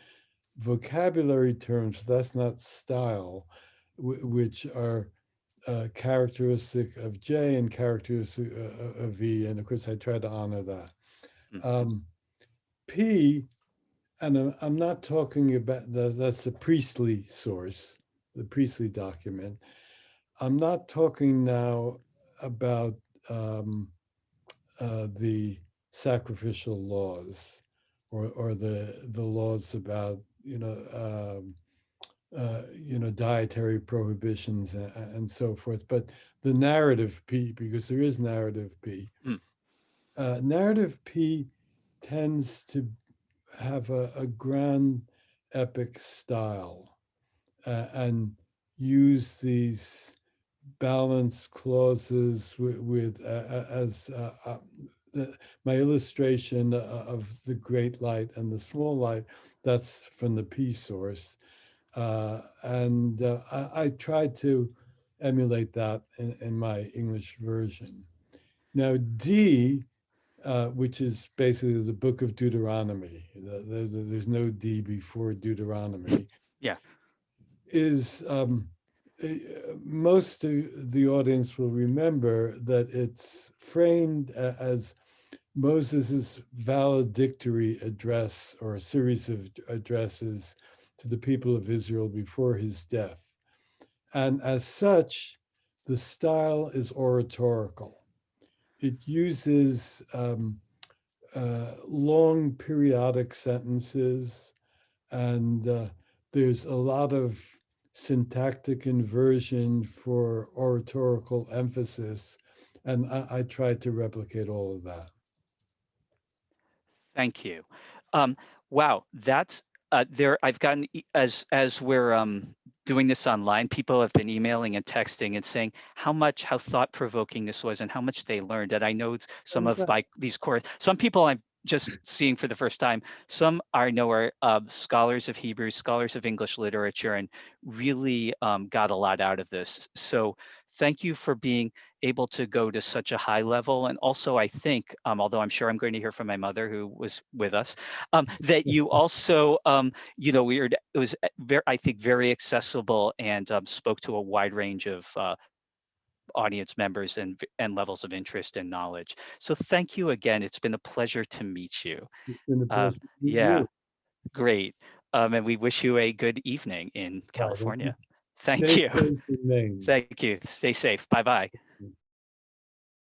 vocabulary terms, that's not style, which are characteristic of J and characteristic of V. And of course, I try to honor that. Mm. Um, P, and I'm not talking about that's the priestly source, the priestly document. I'm not talking now about the sacrificial laws or the laws about dietary prohibitions and so forth, but the narrative P, because there is narrative P. Mm. Narrative P tends to have a grand epic style. and use these balance clauses with as my illustration of the great light and the small light. That's from the P source, and I tried to emulate that in my English version. Now D, which is basically the book of Deuteronomy. There's no D before Deuteronomy. Yeah. Is most of the audience will remember that it's framed as Moses's valedictory address, or a series of addresses to the people of Israel before his death. And as such, the style is oratorical. It uses long periodic sentences, and there's a lot of syntactic inversion for oratorical emphasis, and I tried to replicate all of that. Thank you. Wow, that's there. I've gotten as we're doing this online, people have been emailing and texting and saying how thought provoking this was and how much they learned. And I know some of these course, some people I'm just seeing for the first time. Some I know are scholars of Hebrew, scholars of English literature, and really got a lot out of this. So thank you for being able to go to such a high level. And also, I think, although I'm sure I'm going to hear from my mother who was with us, that you also, it was very, I think, very accessible and spoke to a wide range of audience members and levels of interest and knowledge. So thank you again. It's been a pleasure to meet you. It's been a pleasure to meet Yeah, you. great. And we wish you a good evening in All right. California. Thank Stay you. safe in Maine. Thank you. Stay safe. Bye-bye.